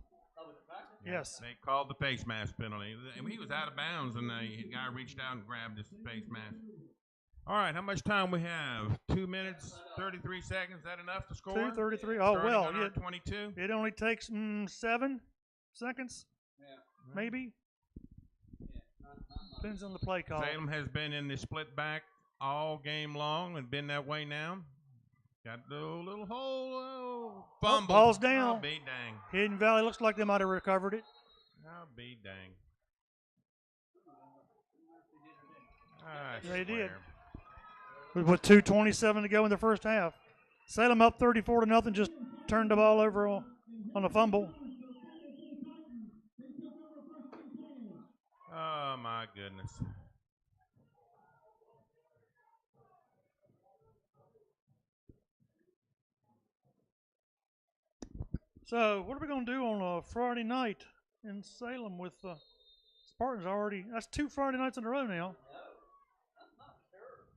Yes. They called the face mask penalty. He was out of bounds, and the guy reached out and grabbed his face mask. All right, how much time we have? 2 minutes, 33 seconds. Is that enough to score? 2:33. Oh, Starting well, on our 22. It only takes 7 seconds, maybe. Depends on the play call. Salem has been in the split back all game long and been that way now. Got the little hole. Fumble. Ball's down. I'll be dang. Hidden Valley looks like they might have recovered it. I'll be dang. They did. With 2:27 to go in the first half. Salem up 34-0, just turned the ball over on a fumble. Oh, my goodness. So, what are we going to do on a Friday night in Salem with Spartans already? That's 2 Friday nights in a row now. No, I'm not sure.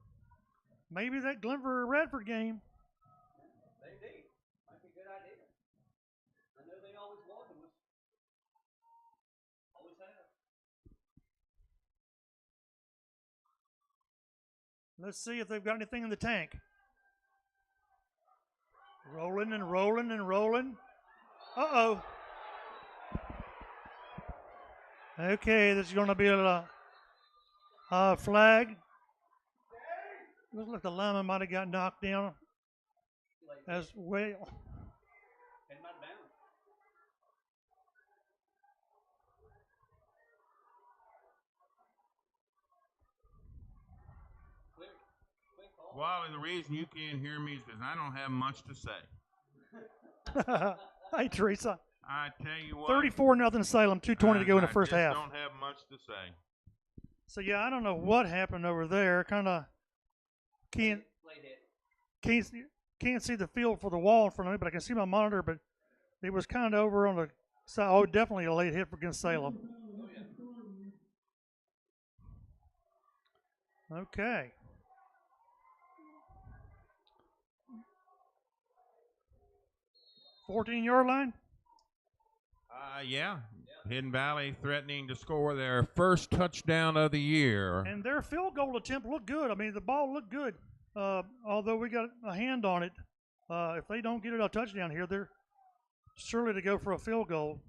Maybe that Glenver-Radford game. Maybe. Might be a good idea. I know they always welcome us. Always have. Let's see if they've got anything in the tank. Rolling and rolling and rolling. Uh-oh. Okay, this is going to be a flag. Looks like the lineman might have got knocked down as well. And not bounds. Quick call. Wally, the reason you can't hear me is because I don't have much to say. Hey, Teresa. I tell you what. 34-0 Salem, 2:20 to go in the first half. I don't have much to say. So, yeah, I don't know what happened over there. Kind of can't see the field for the wall in front of me, but I can see my monitor. But it was kind of over on the side. Oh, definitely a late hit against Salem. Okay. $14-yard line? Yeah. Hidden Valley threatening to score their first touchdown of the year. And their field goal attempt looked good. I mean, the ball looked good. Although we got a hand on it. If they don't get it a touchdown here, they're surely to go for a field goal.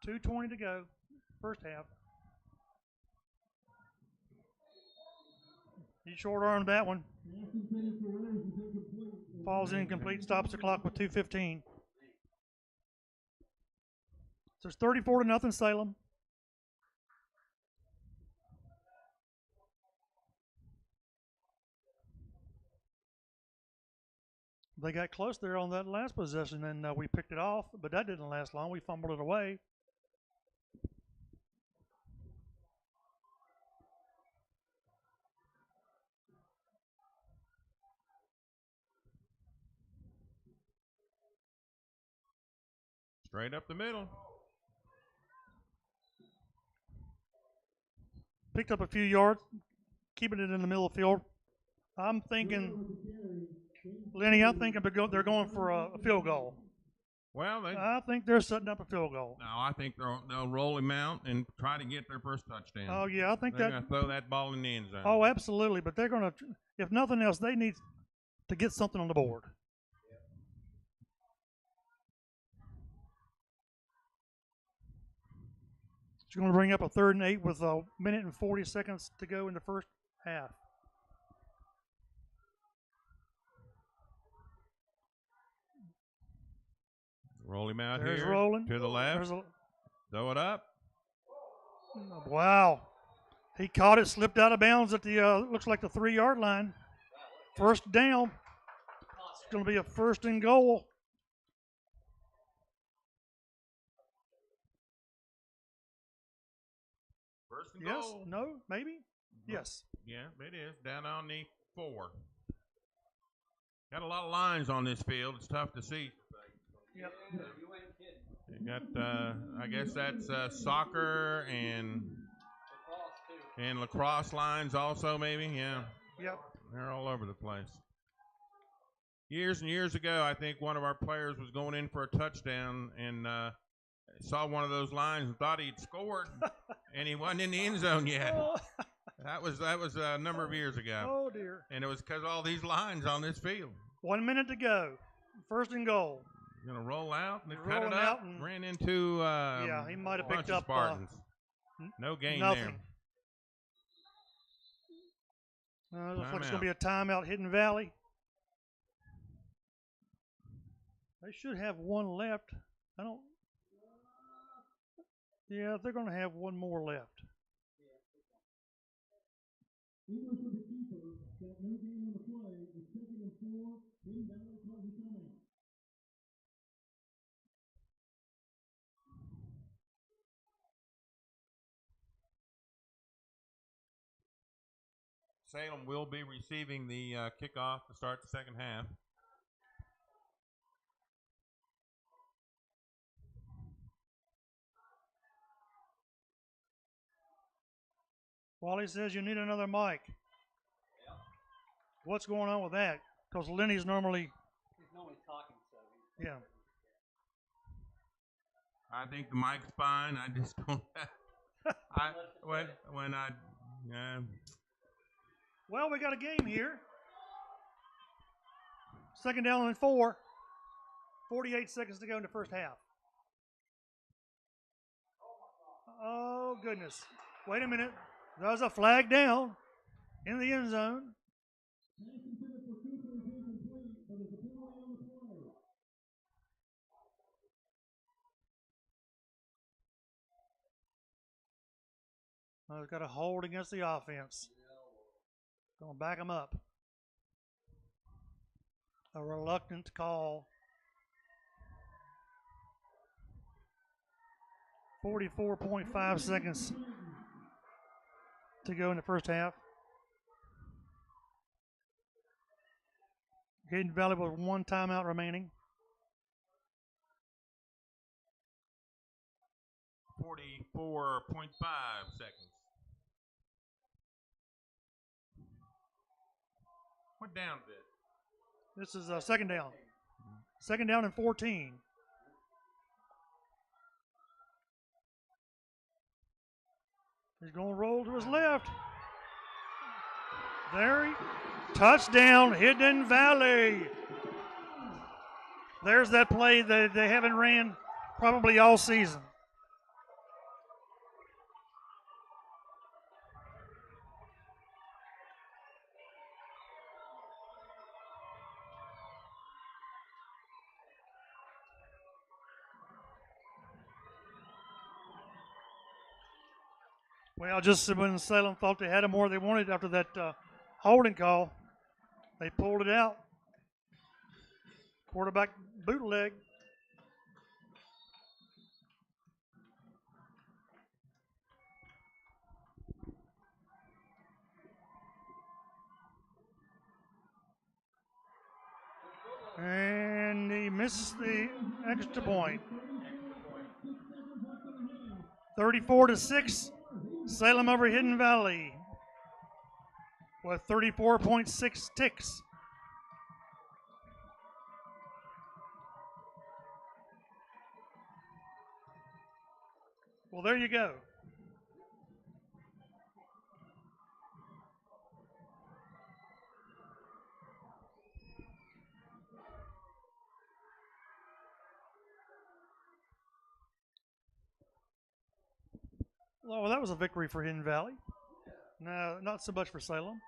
2:20 to go, first half. He short armed that one. Passing center for Rose is incomplete. Falls incomplete, stops the clock with 2:15. So it's 34-0 Salem. They got close there on that last possession, and we picked it off, but that didn't last long. We fumbled it away. Straight up the middle. Picked up a few yards, keeping it in the middle of the field. I'm thinking, Lenny, I think they're going for a field goal. Well, I think they're setting up a field goal. no, I think they'll roll him out and try to get their first touchdown. Oh, yeah, I think They're going to throw that ball in the end zone. Oh, absolutely. But they're going to, if nothing else, they need to get something on the board. It's going to bring up a 3rd and 8 with a minute and 40 seconds to go in the first half. Roll him out There's here rolling. to the left. Throw it up. Wow. He caught it, slipped out of bounds at the, looks like the 3-yard line. First down. It's going to be a 1st and goal. First and Yes? goal. No? Maybe? Yes. Yeah, it is. Down on the 4. Got a lot of lines on this field. It's tough to see. Yep. You ain't kidding. You got, I guess that's soccer and lacrosse lines also, maybe. Yeah, Yep. they're all over the place. Years and years ago, I think one of our players was going in for a touchdown and saw one of those lines and thought he'd scored, and he wasn't in the end zone yet. Oh, That was a number of years ago, oh dear. and it was because all these lines on this field. 1 minute to go. 1st and goal. Gonna roll out and cut Rolling it up. out and- Ran into Yeah, he might have bunch picked of up Spartans. No gain nothing. there. Looks like it's Timeout. going to be a timeout, Hidden Valley. They should have one left. I don't. Yeah, they're going to have one more left. English with the keeper. Got no gain on the play. It's 2nd and 4. Hidden Valley calls a timeout. Salem will be receiving the kickoff to start the second half. Wally says you need another mic. What's going on with that? Because Lenny's normally, He's normally talking, so he's yeah. I think the mic's fine. I just don't. When I. Well, we got a game here. 2nd down and 4. 48 seconds to go in the first half. Oh, goodness. Wait a minute. There's a flag down in the end zone. Passing center for Cooper is incomplete, but there's a penalty on the play. He's got a hold against the offense. Going to back him up. A reluctant call. 44.5 seconds to go in the first half. Hidden Valley with 1 timeout remaining. 44.5 seconds. What down is it? This is a 2nd down. 2nd down and 14. He's going to roll to his left. There he, touchdown, Hidden Valley. There's that play that they haven't ran probably all season. Well, just when Salem thought they had it more they wanted after that holding call, they pulled it out. Quarterback bootleg. And he misses the extra point. 34-6, Salem over Hidden Valley with 34.6 ticks. Well, there you go. Well, that was a victory for Hidden Valley. No, not so much for Salem.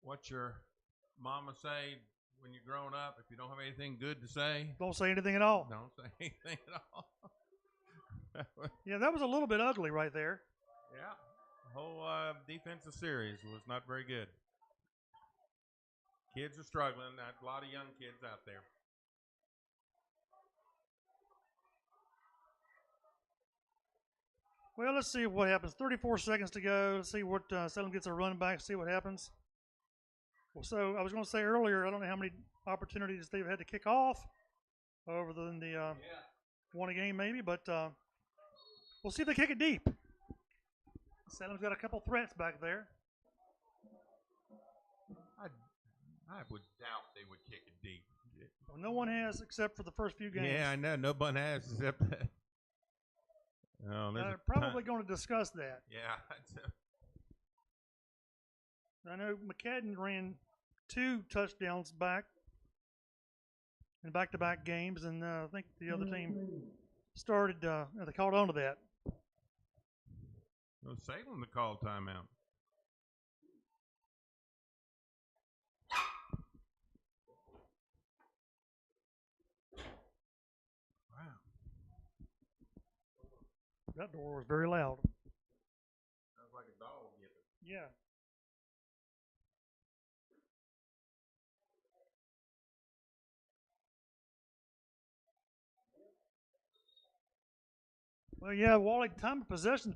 What's your mama say when you're growing up? If you don't have anything good to say, Don't say anything at all. don't say anything at all. Yeah, that was a little bit ugly right there. Yeah, the whole defensive series was not very good. Kids are struggling. A lot of young kids out there. Well, let's see what happens. 34 seconds to go. Let's see what Salem gets a run back, see what happens. Well, so I was going to say earlier, I don't know how many opportunities they've had to kick off over than the one a game maybe, but we'll see if they kick it deep. Salem's got a couple threats back there. I would doubt they would kick it deep. Well, no one has except for the first few games. Yeah, I know. No one has except that. Oh, They're probably going to discuss that. Yeah. I know McCadden ran 2 touchdowns back in back-to-back games, and I think the other team started, they called on to that. Well, Salem to call timeout. Wow. That door was very loud. Sounds like a dog yipping. Yeah. Well, yeah, Wally, time of possession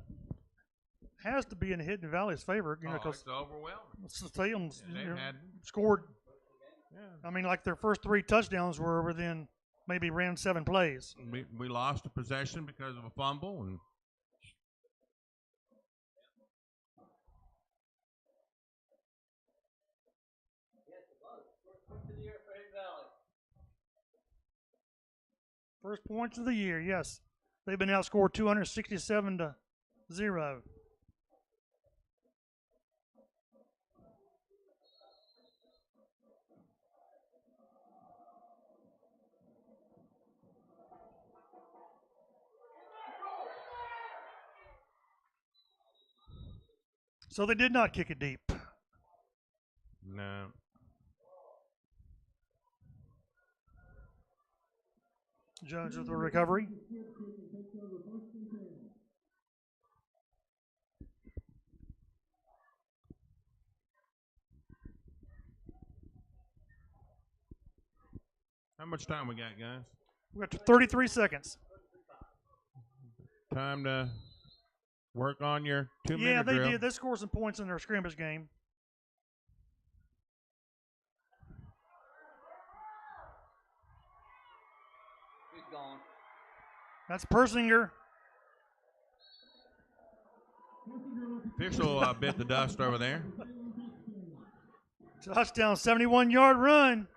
has to be in Hidden Valley's favor, you know, because it's overwhelming. Salem's Had scored. yeah. I mean, like their first 3 touchdowns were within maybe ran 7 plays. We lost a possession because of a fumble, and First points of the year, yes. They've been outscored 267-0. So they did not kick it deep. no. Jones with the recovery. How much time we got, guys? We got 33 seconds. Time to work on your 2-minute Yeah, they drill. did. They scored some points in their scrimmage game. He's gone. That's Persinger. Official bit the dust over there. Touchdown, 71-yard run.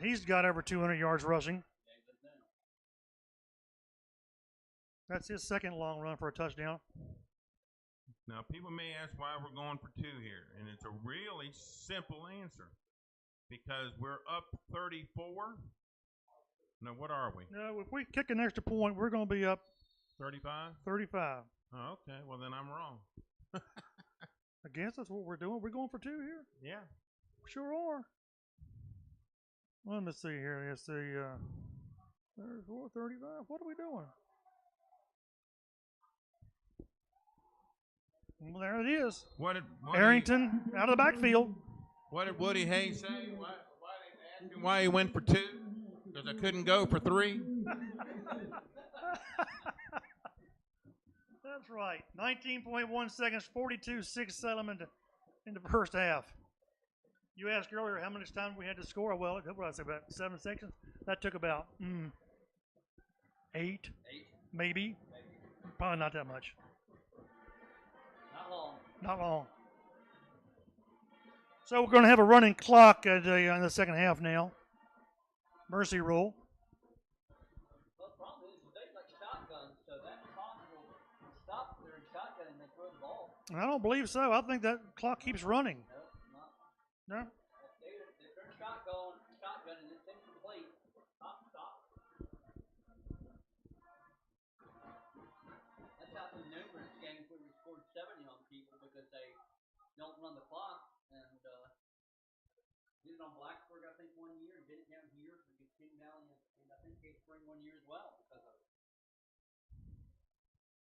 He's got over 200 yards rushing. That's his second long run for a touchdown. Now, people may ask why we're going for 2 here, and it's a really simple answer. Because we're up 34. Now, what are we? No, if we kick an extra point, we're going to be up 35? 35. Oh, okay. Well, then I'm wrong. I guess that's what we're doing. We're going for 2 here? Yeah. Sure are. Let me see here. Let's see. 34, 35. What are we doing? Well, there it is. What did Arrington out of the backfield. What did Woody Hayes say? Why they asked him why he went for 2? Because I couldn't go for 3. That's right. 19.1 seconds, 42-6 Salem in the first half. You asked earlier how much time we had to score. Well, what did I say, about 7 seconds? That took about 8, maybe. Probably not that much. Not long. Not long. So we're going to have a running clock in the second half now. Mercy rule. Well, the problem is they like shotguns, so that clock will stop during shotgun and they throw the ball. I don't believe so. I think that clock keeps running. No, not. No? They turn shotgun and it's incomplete. Stop. That's how in numerous games where we scored 70 on people because they don't run the clock. And did it on Blacksburg, I think, 1 year, and did it down here against King Valley, and I think Case Spring 1 year as well because of it.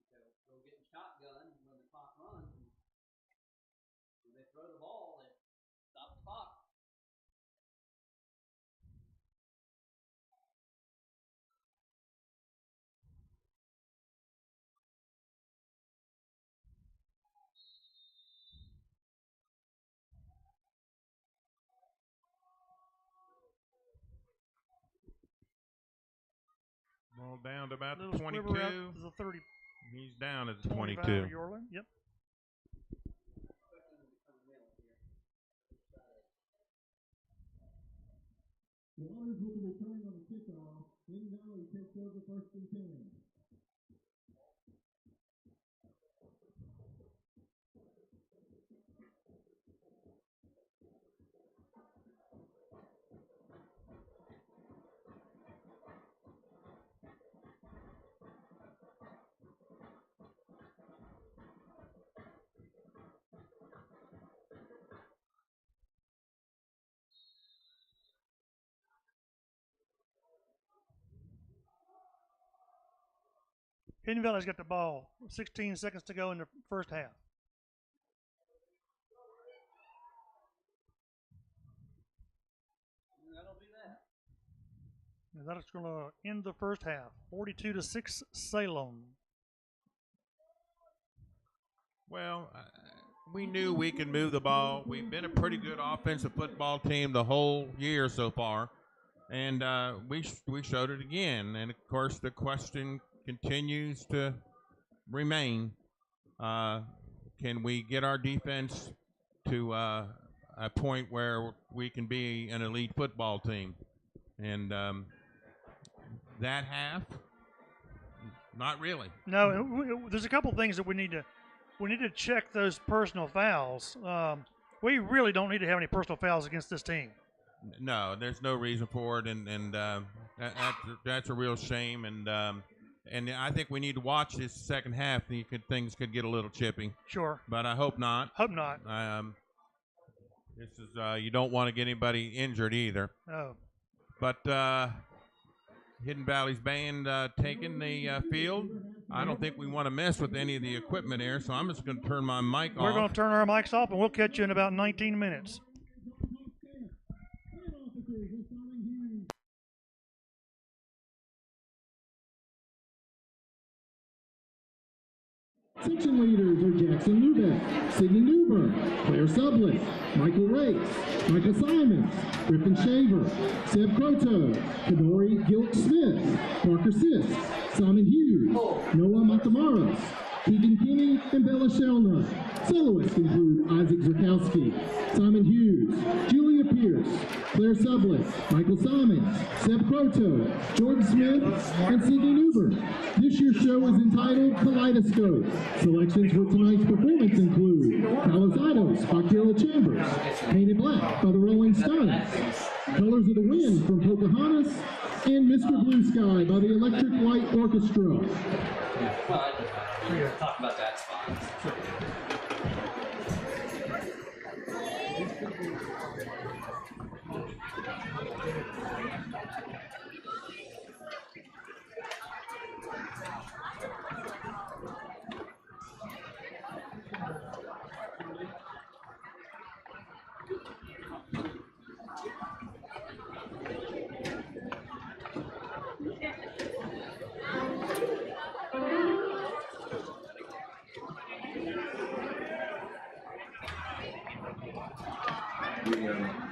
So they'll get the shotgun when the clock runs, and when they throw the ball, it stops the clock. Ball down to about the Little 22. squibber out to the 30. He's down at the 25 22. for Yorland. Yep. The Otters will be returning on the kickoff. In Valley takes over 1st and 10. Hidden Valley's got the ball. 16 seconds to go in the first half. That'll do that. And that's going to end the first half. 42-6 Salem. Well, we knew we could move the ball. We've been a pretty good offensive football team the whole year so far, and we showed it again. And of course, the question continues to remain: can we get our defense to a point where we can be an elite football team? And that half, not really. No, there's a couple things that we need to check those personal fouls. We really don't need to have any personal fouls against this team. No, there's no reason for it, and that's a real shame. And I think we need to watch this second half. Things could get a little chippy. Sure. But I hope not. Hope not. This is you don't want to get anybody injured either. Oh. But Hidden Valley's band taking the field. I don't think we want to mess with any of the equipment here, so I'm just going to turn my mic off. We're going to turn our mics off, and we'll catch you in about 19 minutes. Section leaders are Jackson Lubeck, Sidney Newburn, Claire Sublick, Michael Race, Michael Simons, Griffin Shaver, Seb Croto, Kadori Gilk-Smith, Parker Sisk, Simon Hughes, Noah Matamaros, Keegan Kinney, and Bella Shelner. Soloists include Isaac Zerkowski, Simon Hughes, Julia Pierce, Claire Sublick, Michael Simons, Seb Croto, Jordan Smith, and Sidney Newburn. This year's show is entitled Kaleidoscope. Selections for tonight's performance include Palisados by Carol Chambers, Painted Black by the Rolling Stones, Colors of the Wind from Pocahontas, and Mr. Blue Sky by the Electric Light Orchestra. Well, talk about that spot. Drum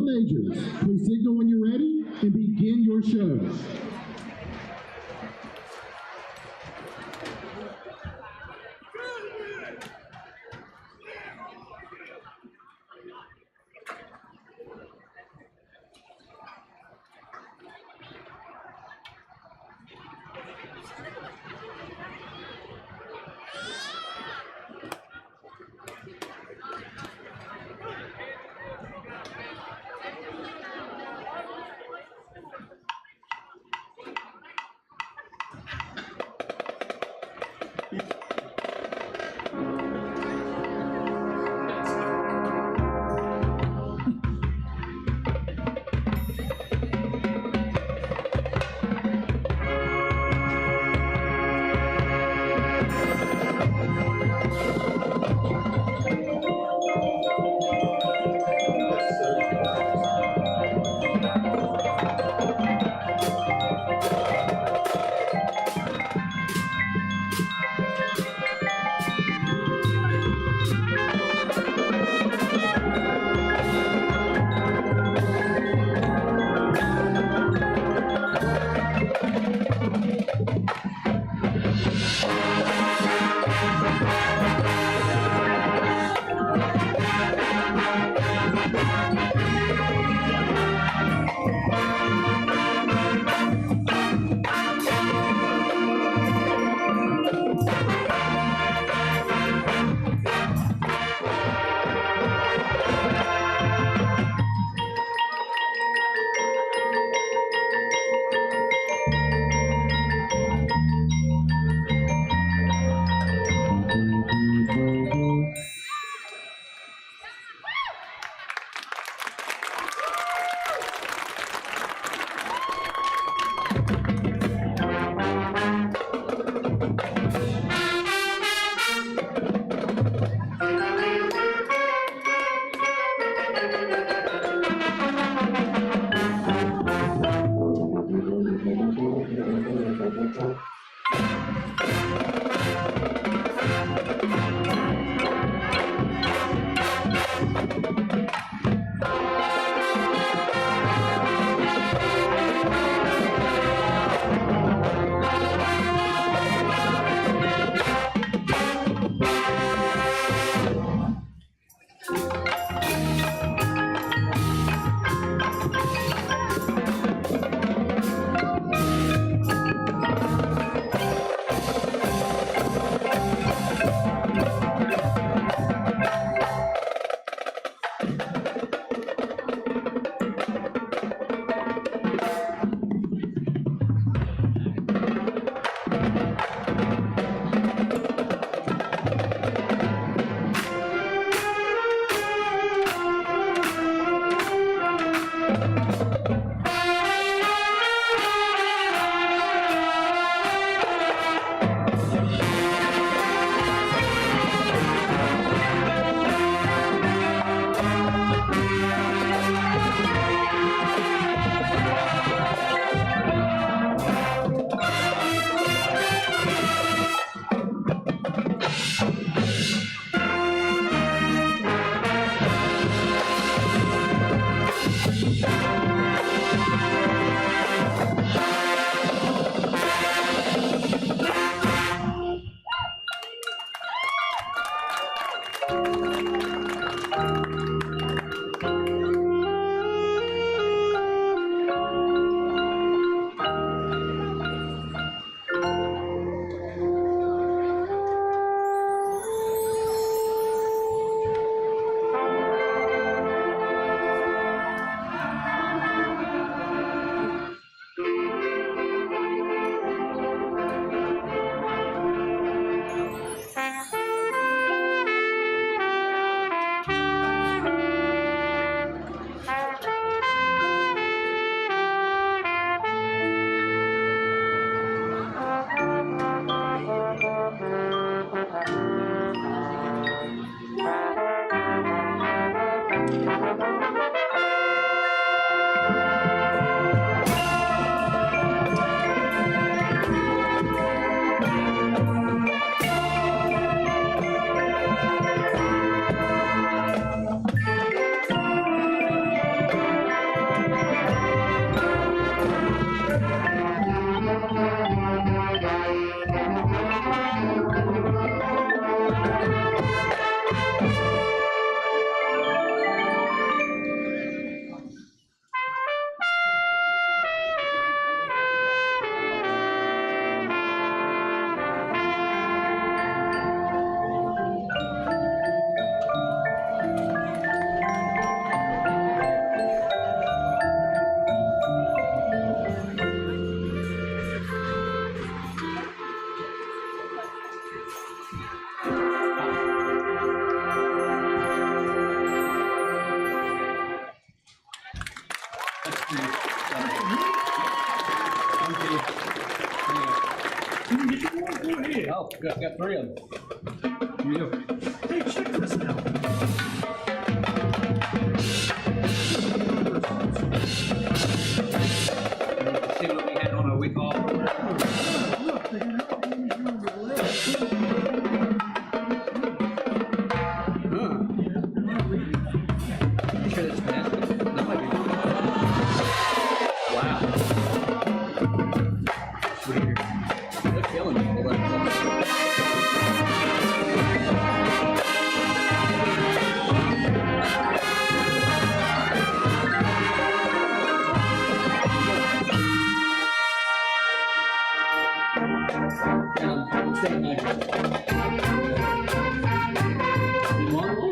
majors, please signal when you're ready and begin your show. Oh, got 3 of them. Here you go. Hey, check this out. See what we had on a week off. Look, they can help you use your legs. You sure that's fantastic? That might be. Wow. Sweet. They're killing me. Stay nice. You want one?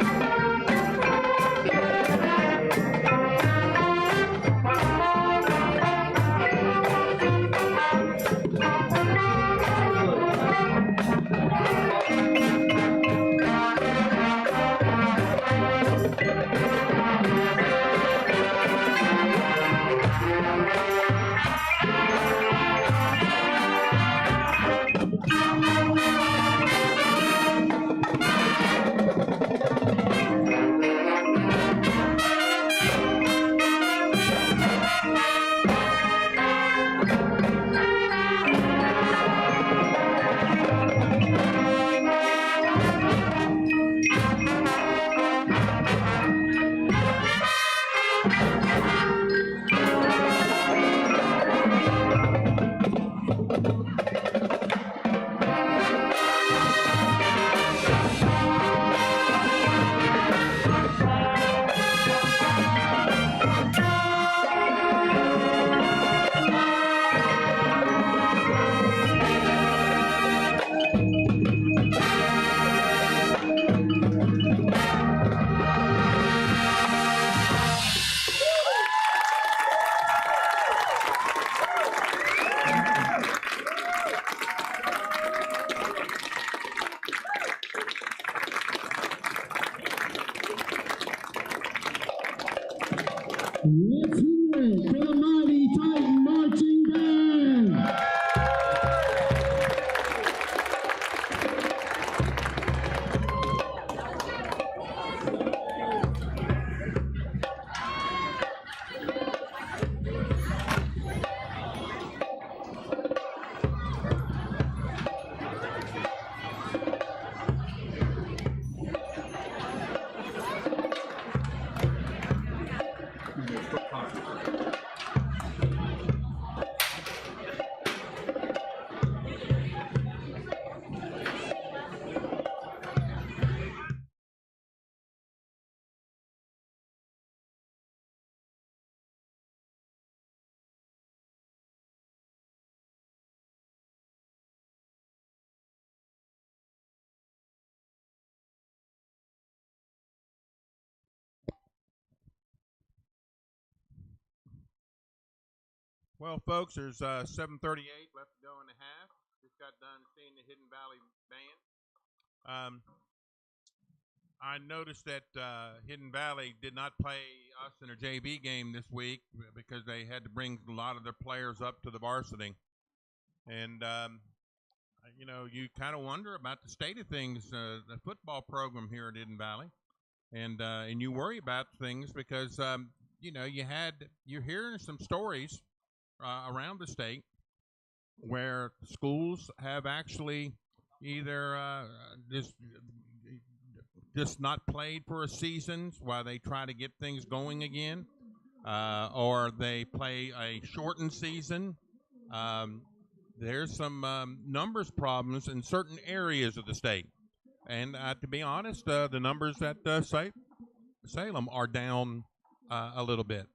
Let's hear it for the Mighty Titan Marching Band. Well, folks, there's 7:38 left to go in the half. Just got done seeing the Hidden Valley band. I noticed that Hidden Valley did not play us in a JV game this week because they had to bring a lot of their players up to the varsity. And, you know, you kind of wonder about the state of things, the football program here at Hidden Valley. And you worry about things because, you know, you're hearing some stories around the state where schools have actually either just not played for a season while they try to get things going again, or they play a shortened season. There's some numbers problems in certain areas of the state. And to be honest, the numbers at Salem are down a little bit.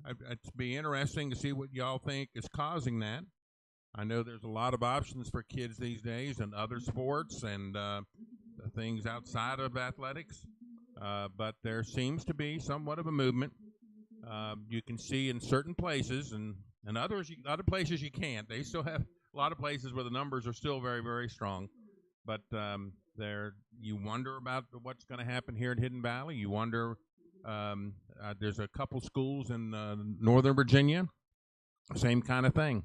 It'd be interesting to see what y'all think is causing that. I know there's a lot of options for kids these days in other sports and things outside of athletics, but there seems to be somewhat of a movement. You can see in certain places, and other places you can't. They still have a lot of places where the numbers are still very, very strong. But you wonder about what's going to happen here at Hidden Valley. You wonder. There's a couple schools in Northern Virginia same kind of thing.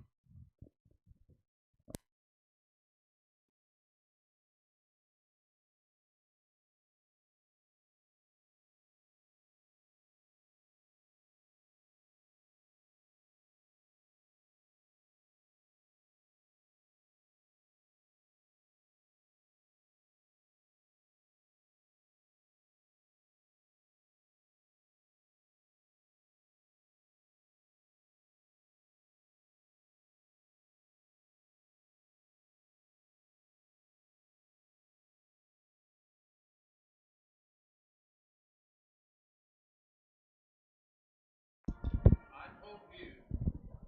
I told you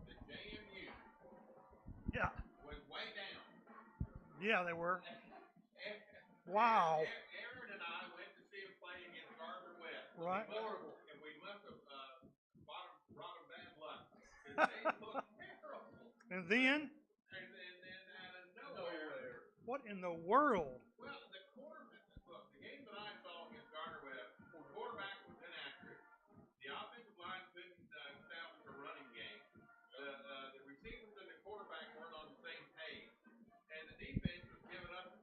that JMU Yeah. was way down. Yeah, they were. Wow. Aaron and I went to see him play against Gardner Webb. Right. And we must have brought him bad luck. They looked terrible. And then, And then out of nowhere. what in the world? Well, the game that I saw against Gardner Webb, the quarterback was inaccurate. The offensive line couldn't establish a running game. The receivers and the quarterback weren't on the same page. And the defense was giving up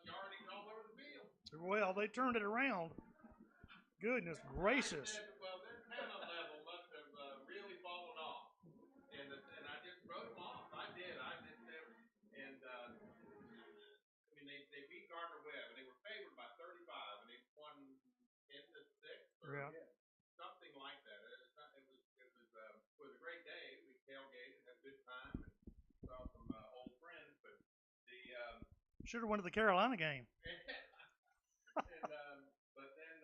yardage all over the field. Well, they turned it around. Goodness gracious. Well, their talent level must have really fallen off. And I just wrote them off. I did. And I mean, they beat Gardner Webb, and they were favored by 35, and they won 10-6 or something like that. It was a great day. We tailgated, had a good time, and saw some old friends. But Should have went to the Carolina game. But then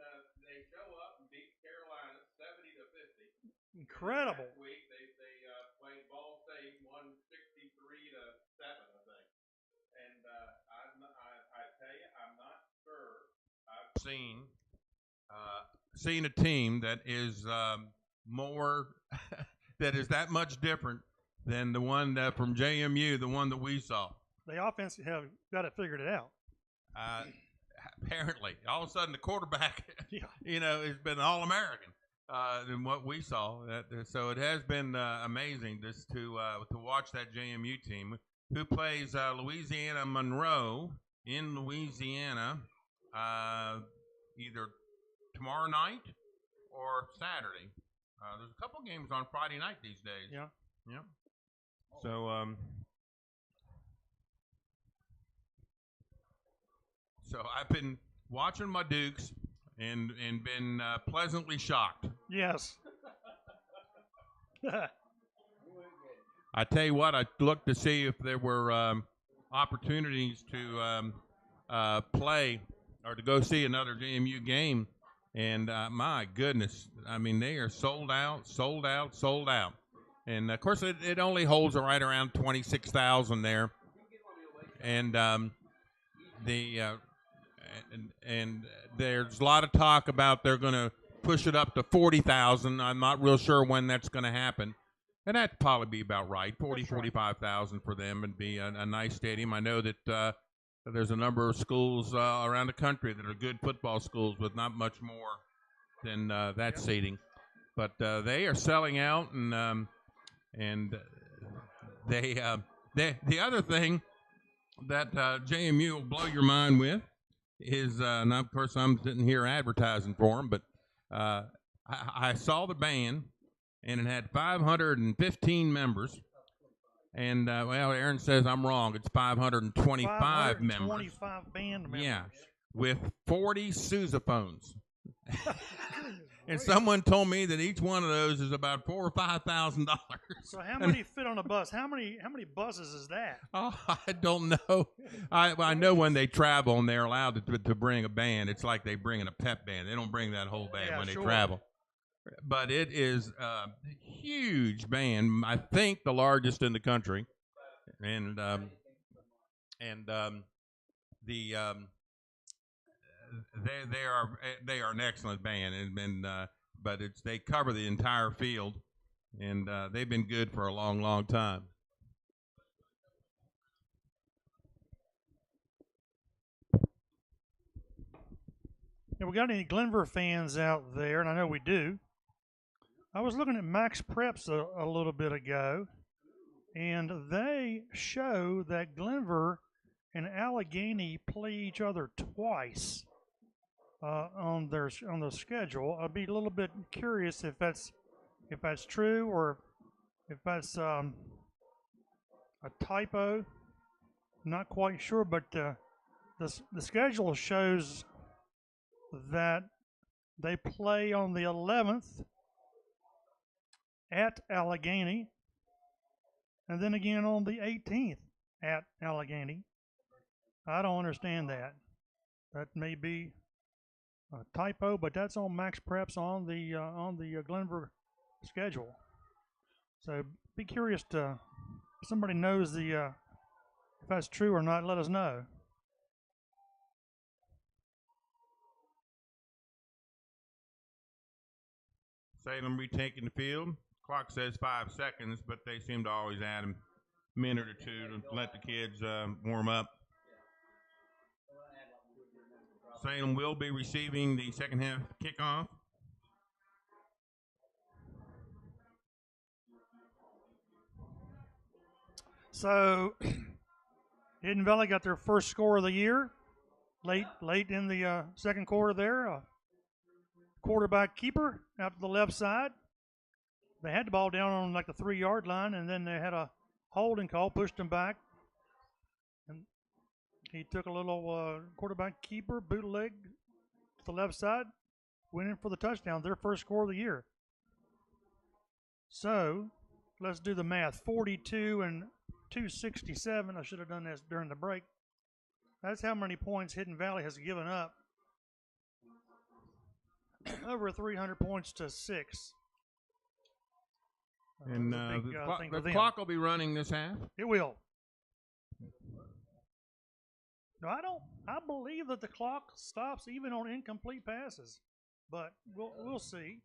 they show up and beat Carolina 70-50. Incredible. Last week they played Ball State, won 63-7, I think. And I tell you, I'm not sure I've seen a team that is more that is that much different than the one from JMU, the one that we saw. The offense have got it figured it out. Apparently, all of a sudden the quarterback, has been All-American than what we saw. So it has been amazing just to watch that JMU team who plays Louisiana Monroe in Louisiana either tomorrow night or Saturday. There's a couple games on Friday night these days. Yeah. Yeah. So So I've been watching my Dukes and been pleasantly shocked. Yes. I tell you what, I looked to see if there were opportunities to play or to go see another JMU game, and my goodness, I mean, they are sold out. And, of course, it only holds right around 26,000 there. And and there's a lot of talk about they're going to push it up to 40,000. I'm not real sure when that's going to happen. And that'd probably be about right, 45,000 for them and be a nice stadium. I know that there's a number of schools around the country that are good football schools with not much more than that seating. But they are selling out, and the other thing that JMU will blow your mind with is, and of course I'm sitting here advertising for them, but I saw the band, and it had 515 members. And, well, Aaron says I'm wrong. It's 525 members. 525 band members. Yeah, with 40 sousaphones. And someone told me that each one of those is about $4,000 or $5,000. So how many fit on a bus? How many buses is that? Oh, I don't know. I know when they travel and they're allowed to bring a band, it's like they bring in a pep band. They don't bring that whole band when they travel. But it is a huge band. I think the largest in the country, and they are an excellent band, but they cover the entire field, and they've been good for a long time. Have we got any Glenver fans out there? And I know we do. I was looking at Max Preps a little bit ago. and they show that Glenver and Allegheny play each other twice on the schedule. I'd be a little bit curious if that's true or if that's a typo. Not quite sure, but the schedule shows that they play on the 11th at Allegheny, and then again on the 18th at Allegheny. I don't understand that. That may be a typo, but that's on Max Preps on the Glenver schedule. So be curious to if somebody knows if that's true or not. Let us know. Salem retaking the field. Clock says 5 seconds, but they seem to always add a minute or two to let the kids warm up. Salem will be receiving the second half kickoff. So Hidden Valley got their first score of the year late in the second quarter there. Quarterback keeper out to the left side. They had the ball down on like the 3-yard line, and then they had a holding call, pushed him back. And he took a little quarterback keeper, bootleg to the left side, went in for the touchdown, their first score of the year. So let's do the math. 42 and 267. I should have done this during the break. That's how many points Hidden Valley has given up. Over 300 points to 6. And the clock will be running this half. It will. No, I believe that the clock stops even on incomplete passes, but we'll see.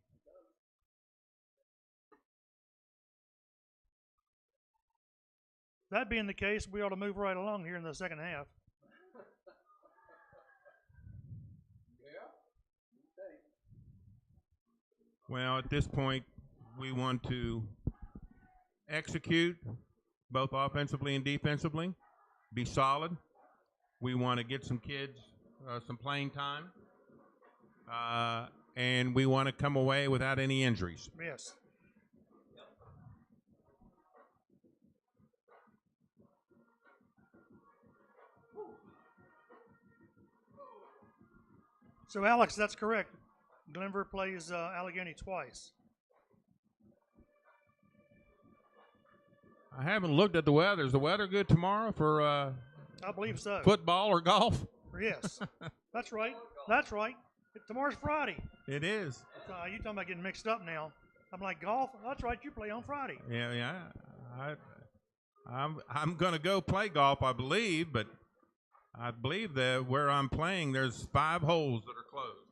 That being the case, we ought to move right along here in the second half. Well, at this point, we want to execute both offensively and defensively, be solid. We want to get some kids some playing time, and we want to come away without any injuries. Yes. So, Alex, that's correct. Glenver plays Allegheny twice. I haven't looked at the weather. Is the weather good tomorrow for I believe so. Football or golf? Yes. That's right. That's right. Tomorrow's Friday. It is. You talking about getting mixed up now. I'm like, golf? That's right. You play on Friday. Yeah. I'm going to go play golf, I believe, but I believe that where I'm playing, there's 5 holes that are closed.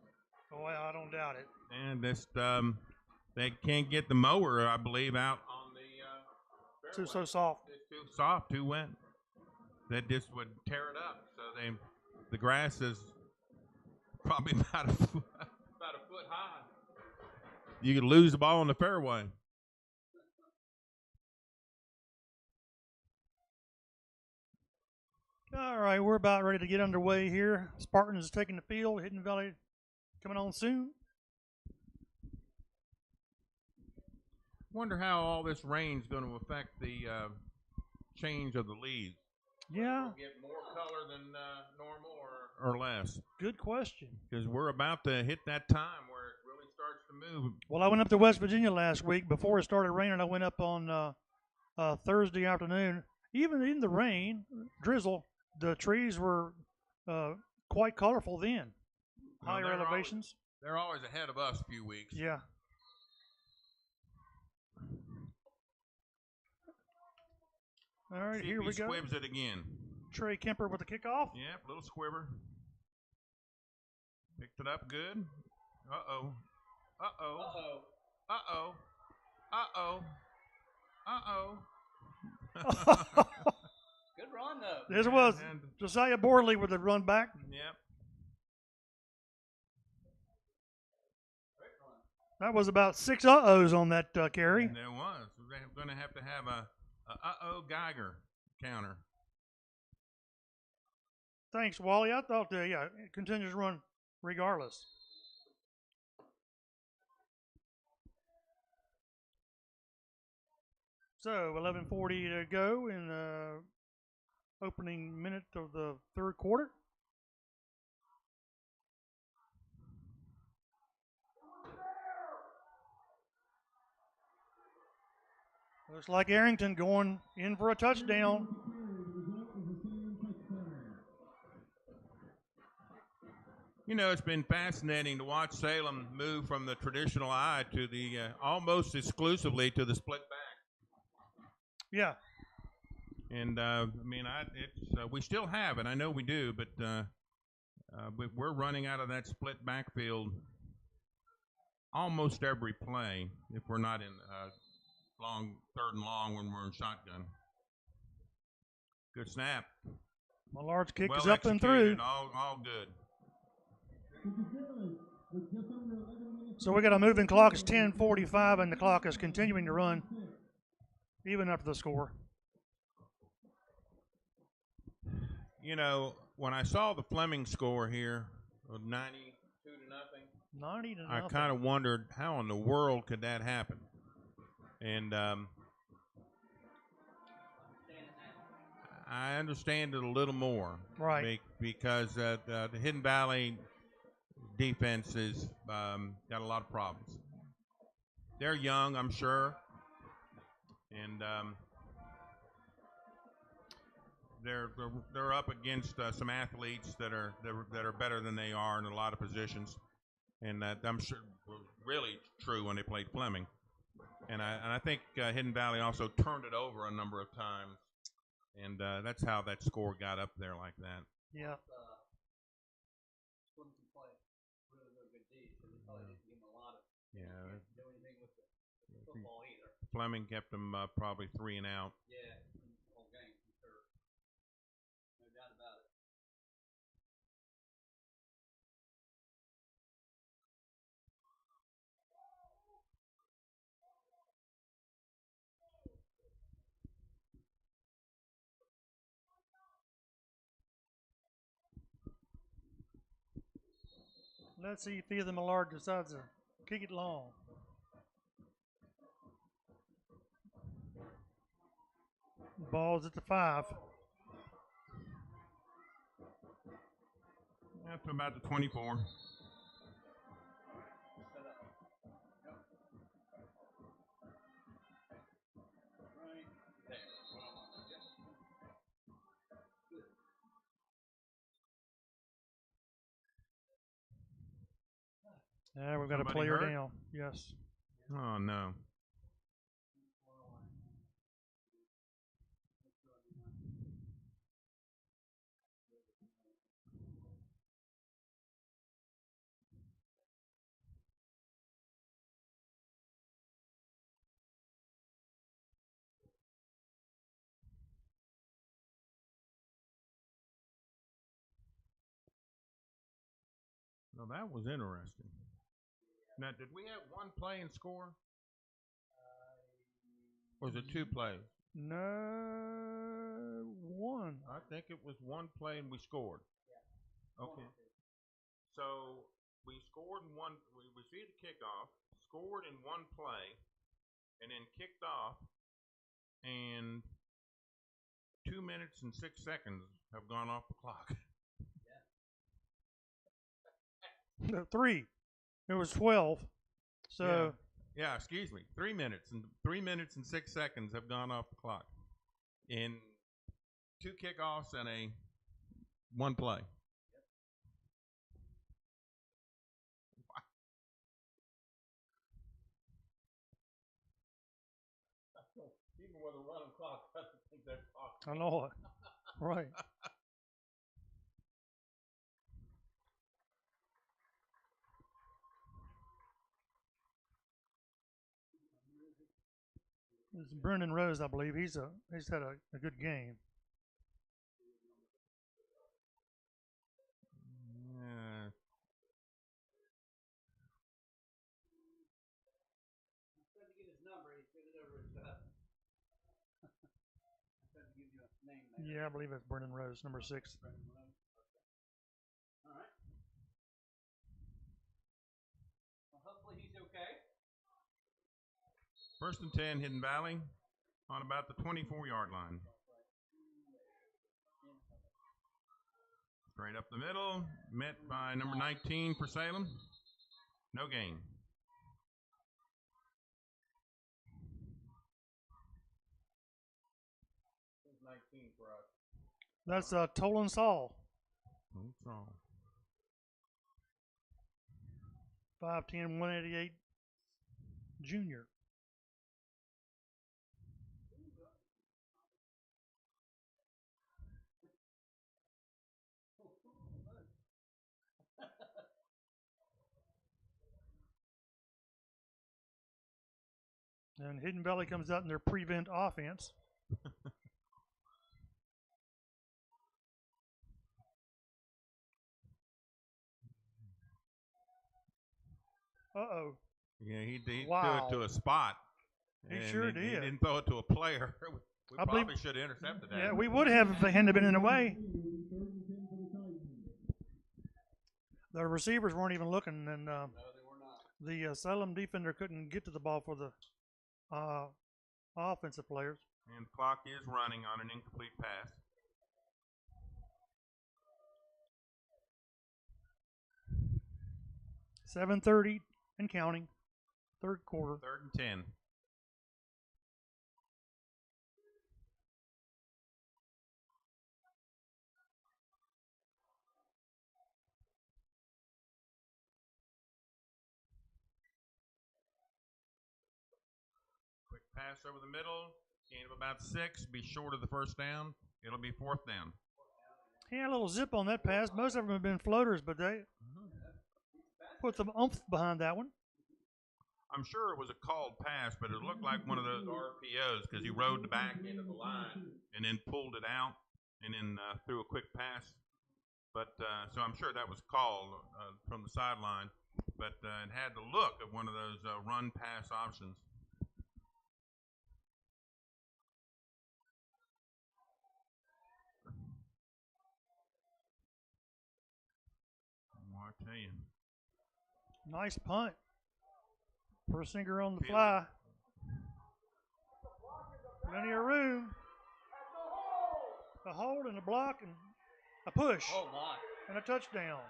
Oh, I don't doubt it. And this, they can't get the mower, I believe, out on the Too so soft. It's too soft, too wet. That just would tear it up. So the grass is probably about a foot high. You could lose the ball in the fairway. All right, we're about ready to get underway here. Spartans is taking the field. Hidden Valley coming on soon. Wonder how all this rain's going to affect the change of the leaves. Yeah. Will get more color than normal or less? Good question. Because we're about to hit that time where it really starts to move. Well, I went up to West Virginia last week. Before it started raining, I went up on Thursday afternoon. Even in the rain, drizzle, the trees were quite colorful then. Well, Higher elevations. They're always ahead of us a few weeks. Yeah. All right, here we go. Squibs it again. Trey Kemper with the kickoff. Yep, little squibber. Picked it up good. Uh-oh. Uh-oh. Uh-oh. Uh-oh. Uh-oh. Uh-oh. Good run, though. This was Josiah Borley with the run back. Yep. That was about 6 uh-ohs on that carry. And there was. We're going to have a Geiger counter. Thanks, Wally. I thought, it continues to run regardless. So 11:40 to go in the opening minute of the third quarter. Looks like Arrington going in for a touchdown. You know, it's been fascinating to watch Salem move from the traditional I to the almost exclusively to the split back. Yeah. And I mean, we still have it. I know we do, but we're running out of that split backfield almost every play if we're not in long third and long when we're in shotgun. Good snap. Millard's kick well is up and through. All good. So we got a moving clock. It's 10:45, and the clock is continuing to run even after the score. You know, when I saw the Fleming score here, 92 to nothing, 90 to I nothing. kind of wondered how in the world could that happen. And I understand it a little more, right? Because the Hidden Valley defense has got a lot of problems. They're young, I'm sure, and they're up against some athletes that are better than they are in a lot of positions, and that I'm sure was really true when they played Fleming. And I think Hidden Valley also turned it over a number of times, and that's how that score got up there like that. Yeah. Yeah. Do anything with the football either. Fleming kept them probably 3 and out. Yeah, the whole game for sure. No doubt about it. Let's see if either Millard decides to kick it long. Ball's at the 5. Up to about the 24. Yeah, we've got Somebody a player hurt? down. Yes. Oh, no. Well, that was interesting. Now, did we have one play and score? Or was it 2 plays? No, 1. I think it was 1 play and we scored. Yeah. Okay. So we scored in one. We received a kickoff, scored in 1 play, and then kicked off. And 2 minutes and 6 seconds have gone off the clock. No, 3. It was 12. So yeah, excuse me. 3 minutes and 6 seconds have gone off the clock in 2 kickoffs and a 1 play. Even with a running clock, I don't think that's possible. I know it. Right. It's Brendan Rose, I believe. He's had a good game. Yeah. He's trying to get his number. He's got it over his name there? Yeah, I believe it's Brendan Rose, number 6. All right. Well, hopefully he's okay. 1st and 10, Hidden Valley on about the 24-yard line. Straight up the middle, met by number 19 for Salem. No gain. Who's 19 for us? That's Tolan Saul. That's all. 5'10", 188 junior. And Hidden Valley comes out in their prevent offense. Uh-oh. Yeah, he Wow. threw it to a spot. He sure did. He didn't throw it to a player. We I probably believe- should have intercepted that. Yeah, we would have if the hand had been in the way. The receivers weren't even looking, and No, they were not. the Salem defender couldn't get to the ball for the offensive players. And the clock is running on an incomplete pass. .7:30 and counting. 3rd quarter. 3rd and 10. Quick pass over the middle. Gain of about 6. Be short of the 1st down. It'll be 4th down. He had a little zip on that pass. Most of them have been floaters, but they put some oomph behind that one. I'm sure it was a called pass, but it looked like one of those RPOs because he rode the back end of the line and then pulled it out and then threw a quick pass. But so I'm sure that was called from the sideline, but it had the look of one of those run-pass options. I tell you. Nice punt. Persinger on the fly. Plenty of room. A hold and a block and a push Oh, my. and a touchdown.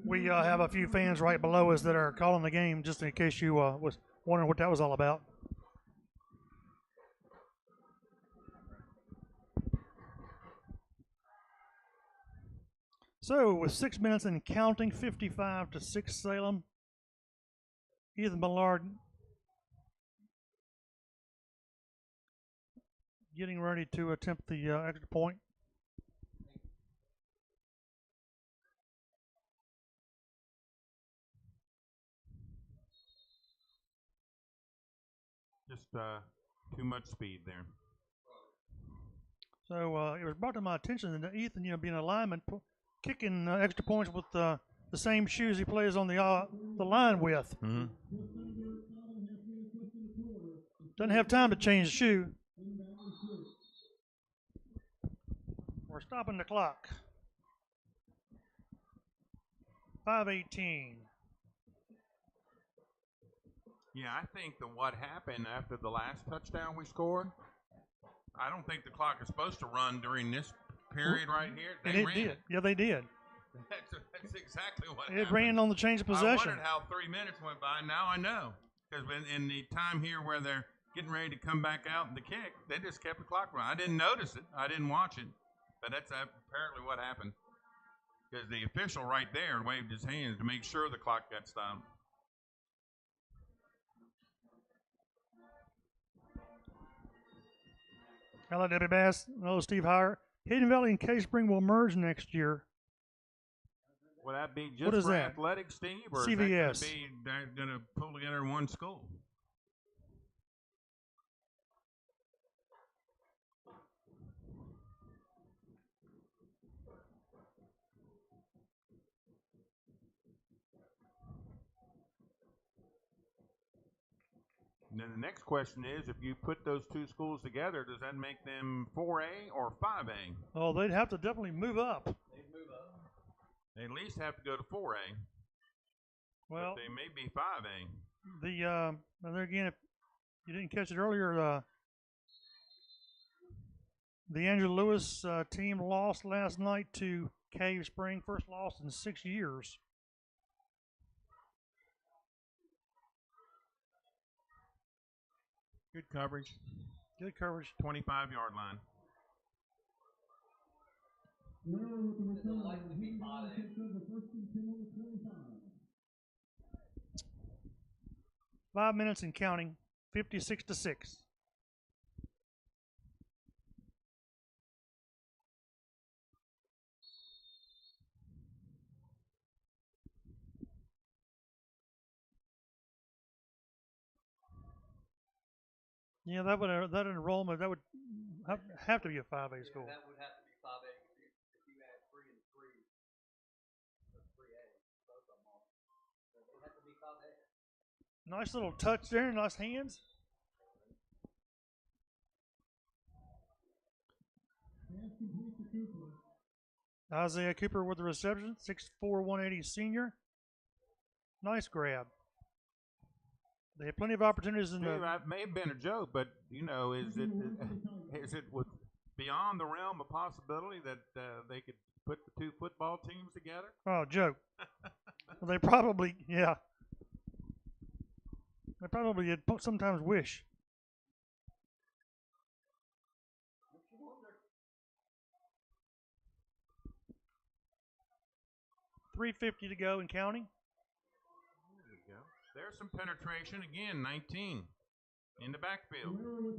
We have a few fans right below us that are calling the game, just in case you was wondering what that was all about. So, with 6 minutes and counting, 55-6 Salem. Ethan Ballard getting ready to attempt the extra point. Just too much speed there. So it was brought to my attention that Ethan, being a lineman, kicking extra points with the same shoes he plays on the line with. Mm-hmm. Doesn't have time to change the shoe. We're stopping the clock. 5:18. Yeah, I think that what happened after the last touchdown we scored, I don't think the clock is supposed to run during this period right here. And They it ran did. it. Yeah, they did. That's exactly what It happened. ran on the change of possession. I wondered how 3 minutes went by. Now I know. Because in the time here where they're getting ready to come back out and the kick, they just kept the clock running. I didn't notice it. I didn't watch it. But that's apparently what happened. Because the official right there waved his hands to make sure the clock got stopped. Hello, Debbie Bass. Hello, Steve Heyer. Hidden Valley and Cave Spring will merge next year. Would that be just What is for that? athletics, Steve? Or CVS. is that they're going to pull together in one school? And then the next question is, if you put those two schools together, does that make them 4A or 5A? Oh, they'd have to definitely move up. They'd move up. They at least have to go to 4A. Well, but they may be 5A. And there again, if you didn't catch it earlier, the Angela Lewis team lost last night to Cave Spring, first loss in 6 years. Good coverage. Good coverage. 25-yard line. It'll likely be 5A. 5 minutes and counting, 56-6. Yeah, that enrollment would have to be a 5A school. That would have to be 5A if you add 3 and 3 or 3A. Both of them are. So they have to be 5A. Nice little touch there, nice hands. Isaiah Cooper with the reception, 6'4", 180 senior. Nice grab. They had plenty of opportunities in Steve, the. it may have been a joke, but is it beyond the realm of possibility that they could put the two football teams together? Oh, joke. They probably, yeah. They probably sometimes wish. $3.50 to go and counting. There you go. There's some penetration again. 19 in the backfield. You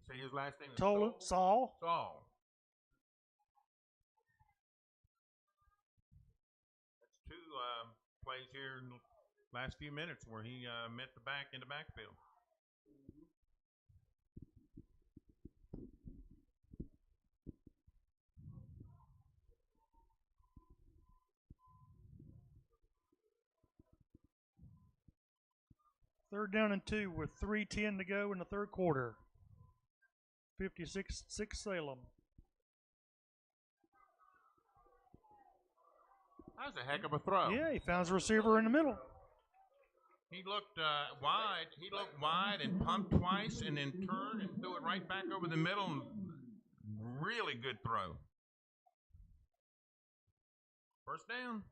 say his last name is Saul. Saul. That's two plays here in the last few minutes where he met the back in the backfield. Third down and 2 with 3:10 to go in the third quarter. 56-6 Salem. That was a heck of a throw. Yeah, he found the receiver in the middle. He looked wide. He looked wide and pumped twice and then turned and threw it right back over the middle. Really good throw. First down.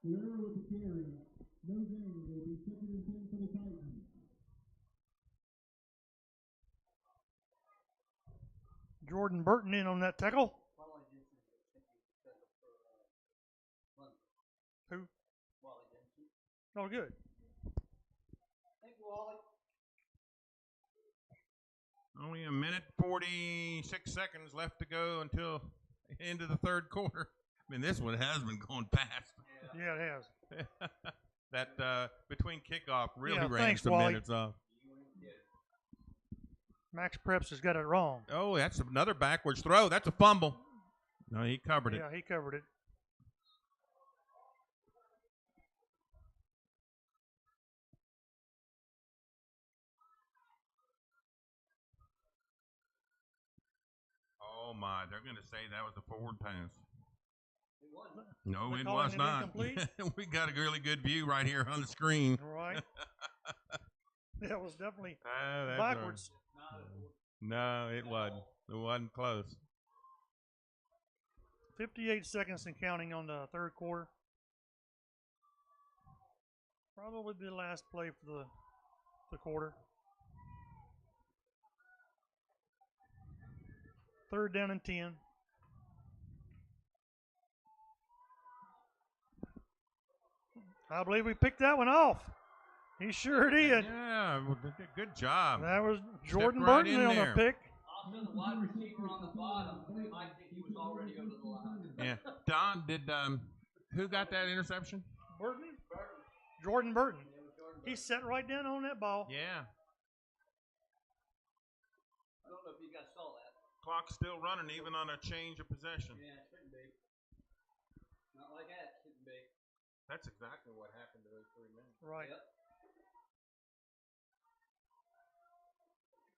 Whoever with the carry, no gain, will be 2nd and 10 for the Titans. Jordan Burton in on that tackle. Wally Jensen is thinking because of London. Who? Wally Jensen. Oh, good. Thank you, Wally. Only a minute 46 seconds left to go until the end of the third quarter. I mean, this one has been going fast. Yeah, it has. That between kickoff really ran thanks, some Wally. minutes off. Max Preps has got it wrong. Oh, that's another backwards throw. That's a fumble. No, he covered it. Yeah, he covered it. Oh, my. They're going to say that was a forward pass. It wasn't. No, They're it calling was it not. incomplete? We got a really good view right here on the screen. Right. That was definitely That's backwards. No, it wasn't. It wasn't close. 58 seconds and counting on the third quarter. Probably the last play for the quarter. 3rd down and 10. I believe we picked that one off. He sure did. Yeah, good job. That was Jordan Stepped right Burton in on the there. pick. Also, the wide receiver on the bottom, they might think he was already over the line. Yeah. Don, did who got that interception? Burton? Jordan Burton. It was Jordan He Burton. sat right down on that ball. Yeah. I don't know if you guys saw that. Clock's still running even on a change of possession. Yeah, it shouldn't be. Not like that, it shouldn't be. That's exactly what happened to those 3 minutes. Right. Yep.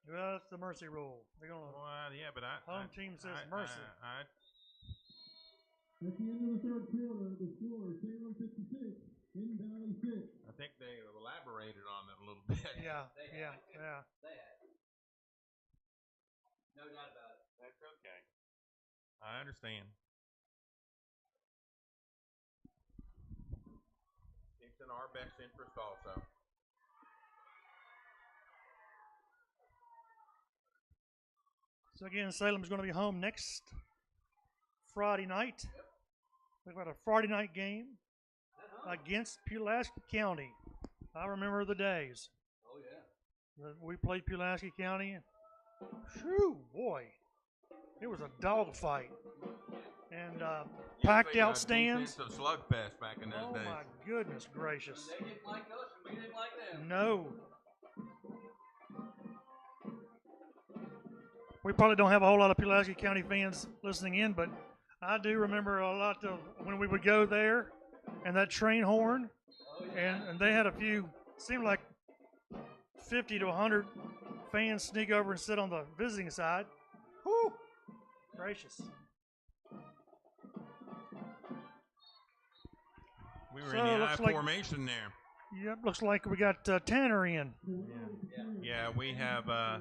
Well, that's the mercy rule. They're gonna. Well, yeah, but Home team says mercy. At the end of the 3rd quarter, the score is Salem 56, in Valley 6. I think they elaborated on it a little bit. Yeah, They yeah, had. yeah. They had. No doubt about it. That's okay. I understand. It's in our best interest also. So again, Salem's going to be home next Friday night. We've got a Friday night game against Pulaski County. I remember the days. Oh, yeah. We played Pulaski County. Shoo, boy. It was a dogfight. And packed out stands. Defensive slugfest back in those Oh, days. my goodness gracious. They didn't like us and we didn't like them. No. We probably don't have a whole lot of Pulaski County fans listening in, but I do remember a lot of when we would go there and that train horn, Oh, yeah. and they had a few, seemed like 50 to 100 fans sneak over and sit on the visiting side. Whew, gracious. We were So in the I looks like- formation there. Yep, looks like we got Tanner in. Yeah, we have a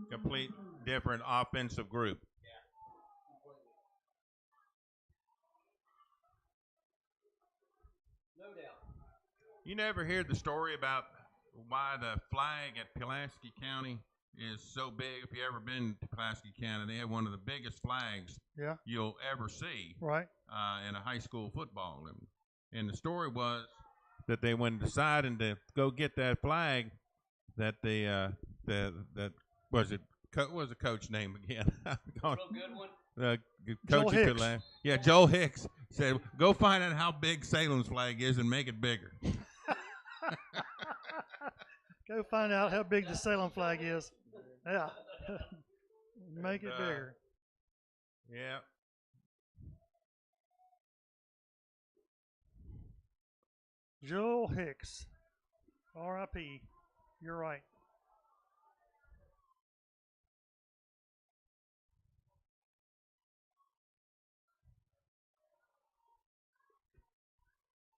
complete different offensive group. No doubt. You never hear the story about why the flag at Pulaski County is so big. If you ever been to Pulaski County, they have one of the biggest flags Yeah, you'll ever see right. in a high school football. And the story was that they when deciding to go get that flag, that that was it. What was the coach name again? Real good one. Joel Coach Hicks. Yeah, Joel Hicks said, "Go find out how big Salem's flag is and make it bigger." Go find out how big the Salem flag is. Yeah. Make it bigger. Yeah. Joel Hicks. R.I.P. You're right.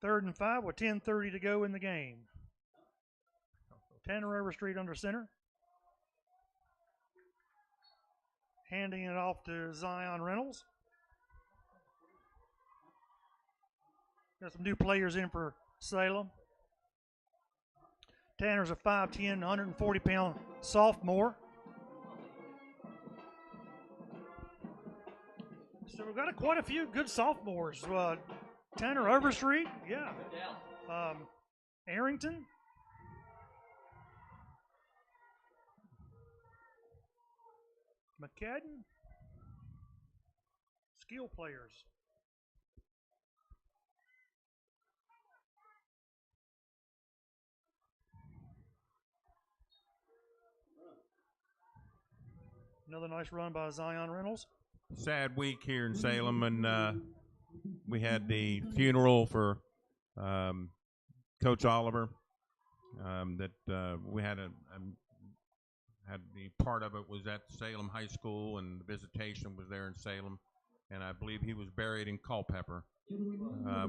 Third and 5 with 10:30 to go in the game. Tanner Overstreet under center. Handing it off to Zion Reynolds. Got some new players in for Salem. Tanner's a 5'10", 140-pound sophomore. So we've got quite a few good sophomores. Tanner Overstreet, yeah. No doubt. Arrington. McCadden. Skill players. Another nice run by Zion Reynolds. Sad week here in Salem, and we had the funeral for Coach Oliver. That we had had the part of it was at Salem High School, and the visitation was there in Salem, and I believe he was buried in Culpeper,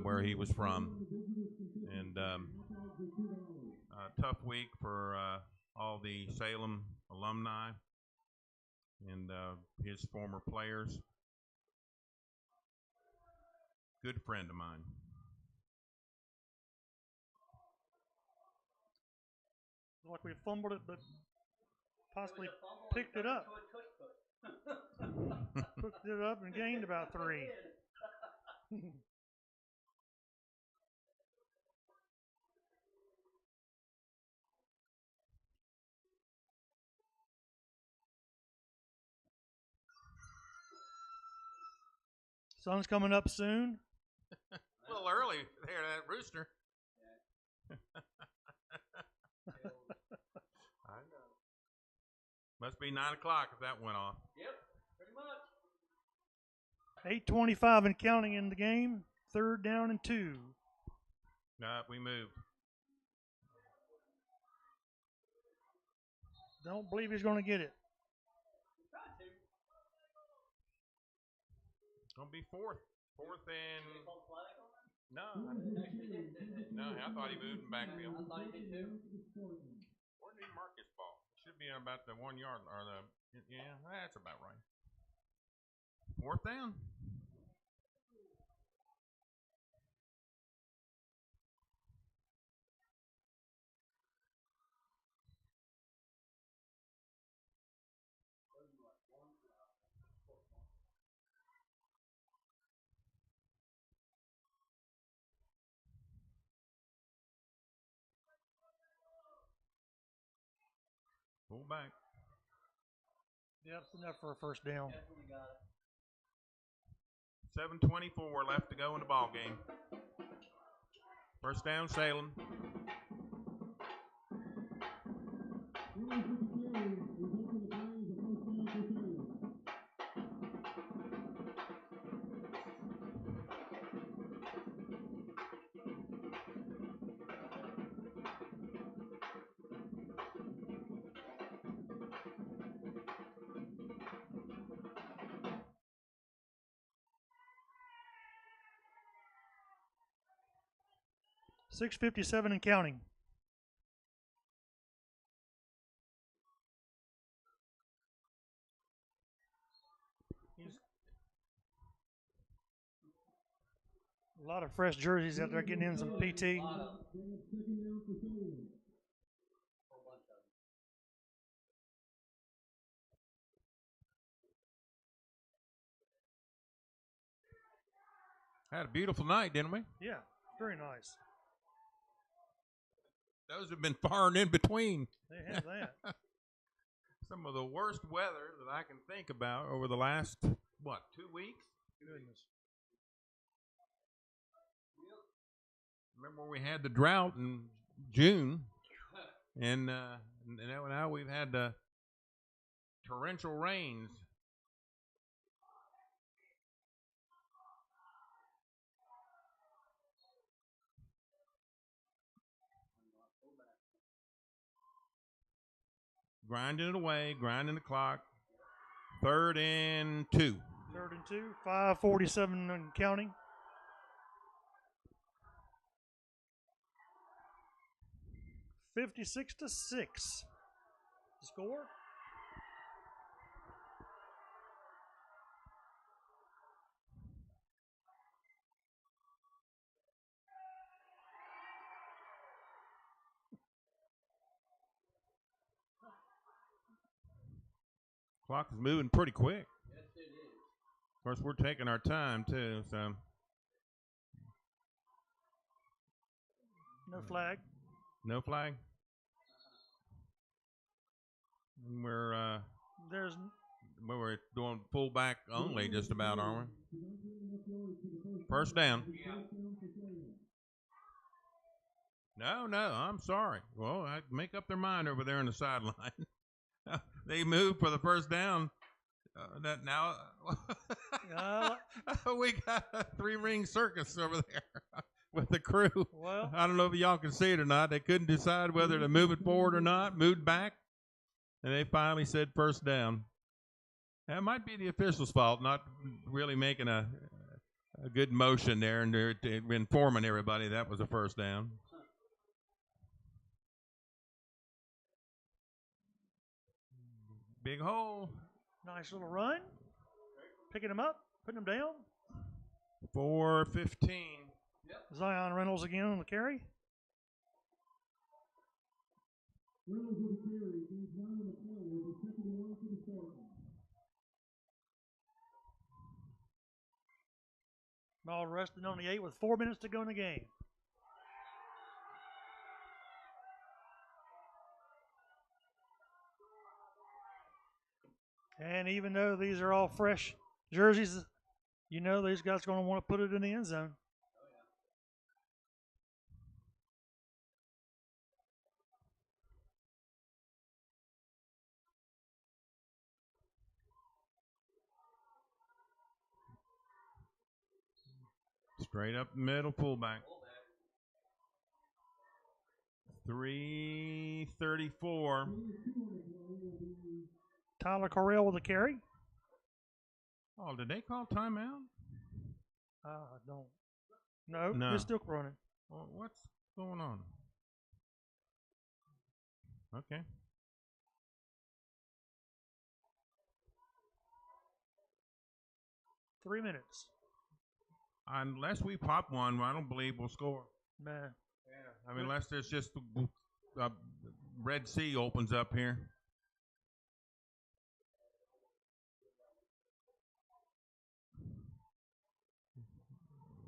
where he was from. And a tough week for all the Salem alumni and his former players. Good friend of mine. Like we fumbled it, but possibly It was a fumble picked and it up. turned into a tush push. Hooked it up and gained about 3. Sun's coming up soon. A little early there, that rooster. I know. Must be 9 o'clock if that went off. Yep, pretty much. 8:25 and counting in the game. 3rd down and 2. No, we moved. Don't believe he's going to get it. It's going to be 4th. 4th and... No, no, I thought he moved in backfield. I thought he did too. Where did he mark his ball? It should be about the 1 yard, or the, yeah, that's about right. 4th down. Pull back. Yep, that's enough for a first down. Definitely got it. 7:24 left to go in the ball game. First down, Salem. $6.57 and counting. A lot of fresh jerseys out there getting in some PT. A lot of them. Whole bunch of them. Had a beautiful night, didn't we? Yeah, very nice. Those have been far and in between. They have that. Some of the worst weather that I can think about over the last, 2 weeks? Goodness. Remember we had the drought in June, and now we've had the torrential rains. Grinding it away, grinding the clock. 3rd and 2. 3rd and 2, 5:47 and counting. $56-6. The score. Clock is moving pretty quick. Yes, it is. Of course, we're taking our time too. So No flag. no flag. We're doing fullback only, just about, aren't we? First down. No, I'm sorry. Well, I make up their mind over there on the sideline. They moved for the first down. That now we got a 3-ring circus over there with the crew. Well, I don't know if y'all can see it or not. They couldn't decide whether to move it forward or not. Moved back, and they finally said first down. That might be the official's fault, not really making a good motion there and they're informing everybody that was a first down. Big hole. nice little run. Picking them up, putting them down. 4:15. Zion Reynolds again on the carry. Reynolds with the carry. He's 9 on the play. He's the second one for the start. Ball resting on the 8 with 4 minutes to go in the game. And even though these are all fresh jerseys, you know these guys are going to want to put it in the end zone. Straight up the middle, fullback. 3:34. Tyler Correll with a carry. Oh, did they call timeout? I don't. No, No. it's still running. Well, what's going on? Okay. Three minutes. Unless we pop one, I don't believe we'll score. Man. Yeah. I mean, unless there's just Red Sea opens up here.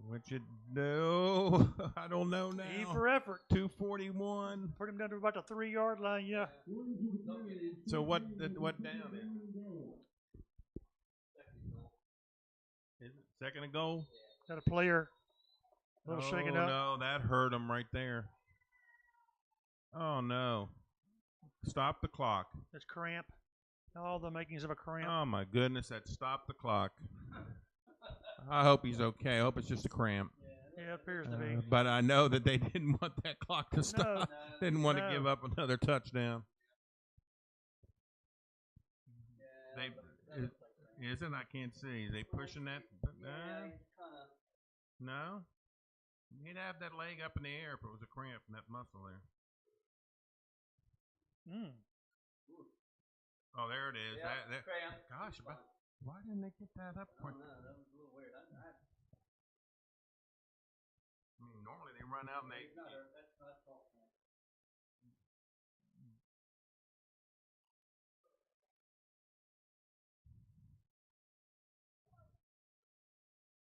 What you do? I don't know now. E for effort. 2:41. Put him down to about the 3-yard line. Yeah. So what down is? Is it second and goal? Got a player a little shaken up. Oh, no, that hurt him right there. Oh, no. Stop the clock. It's cramp. All the makings of a cramp. Oh, my goodness, that stopped the clock. I hope he's okay. I hope it's just a cramp. Yeah, it appears to be. But I know that they didn't want that clock to stop. Didn't want to give up another touchdown. Is it? I can't see. Is they pushing that? No? He'd have that leg up in the air if it was a cramp in that muscle there. Oh, there it is. Yeah, cramp. Gosh, why didn't they get that up quick? I don't know. That was a little weird. I mean, normally they run out and they. That's not fault.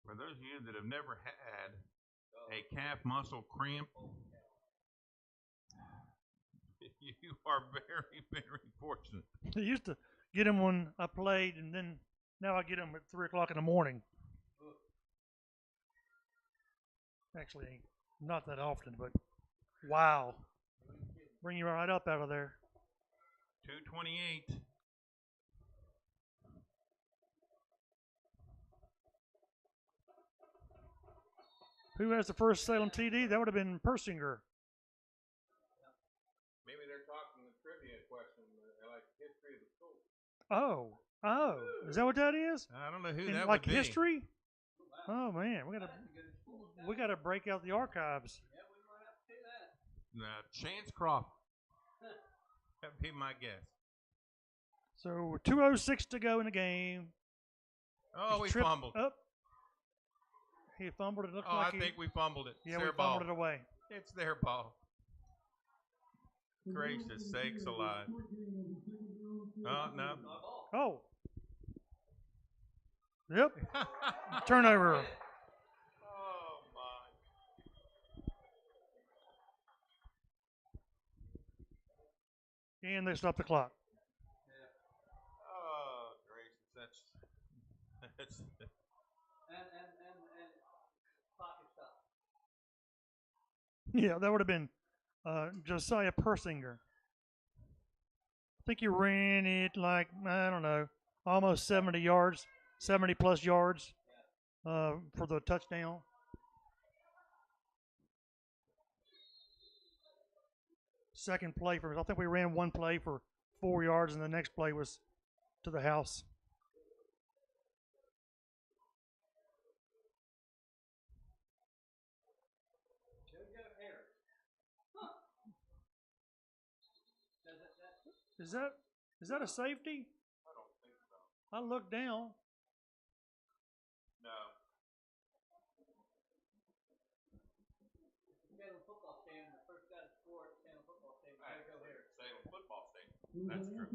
For those of you that have never had a calf muscle cramp, you are very, very fortunate. I used to get him when I played, and then now I get him at 3 o'clock in the morning. Actually, not that often, but wow. Bring you right up out of there. 2:28. Who has the first Salem TD? That would have been Persinger. Maybe they're talking the trivia question, like history of the school. Oh, is that what that is? I don't know who In, that like would be. history? Oh man, we gotta break out the archives. Yeah, we might have to do that. Chance Crawford. That'd be my guess. So 2:06 to go in the game. Oh, He's we fumbled. Up. He fumbled it. Looked Oh, like I think we fumbled it. Yeah, it's we their ball. fumbled it away. It's their ball. Gracious sakes alive. Oh, no. Oh. Yep. Turnover. Oh, my. And they stopped the clock. Oh, gracious. That's And pocket stop. Yeah, that would have been Josiah Persinger. I think he ran it like, I don't know, almost 70 yards, 70 plus yards for the touchdown. Second play for us. I think we ran one play for 4 yards, and the next play was to the house. Is that a safety? I don't think so. I looked down. No. Salem football stadium, the first guy to score at Salem football stadium. Right. Go here. Salem football stadium. That's true.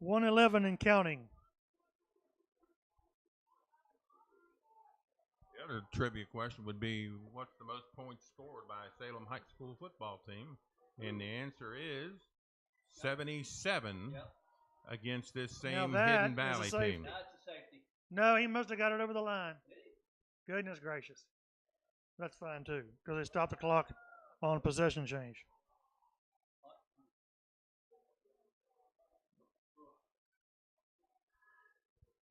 111 and counting. The other trivia question would be, what's the most points scored by a Salem High School football team? And the answer is 77 against this same Hidden Valley team. That's a safety. No, he must have got it over the line. Goodness gracious. That's fine too, because they stopped the clock on possession change.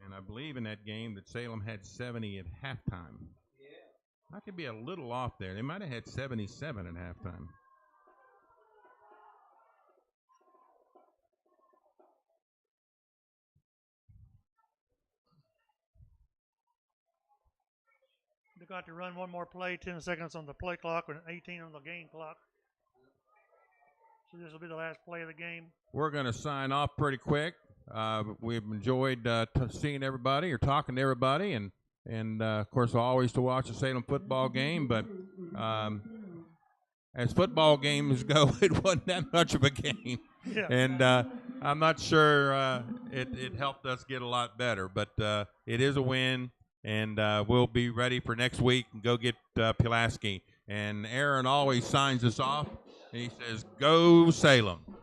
And I believe in that game that Salem had 70 at halftime. Yeah. I could be a little off there. They might have had 77 at halftime. They got to run one more play, 10 seconds on the play clock and 18 on the game clock. So this will be the last play of the game. We're going to sign off pretty quick. We've enjoyed seeing everybody or talking to everybody, and of course, always to watch the Salem football game. But as football games go, it wasn't that much of a game, Yeah. and I'm not sure it helped us get a lot better. But it is a win, and we'll be ready for next week and go get Pulaski. And Aaron always signs us off. And he says, "Go Salem." Thanks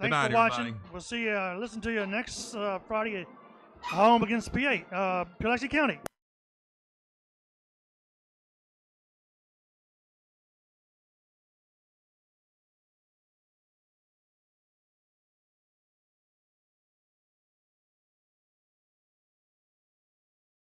Good night, for watching. everybody. We'll see you, listen to you next Friday at home against Pulaski County.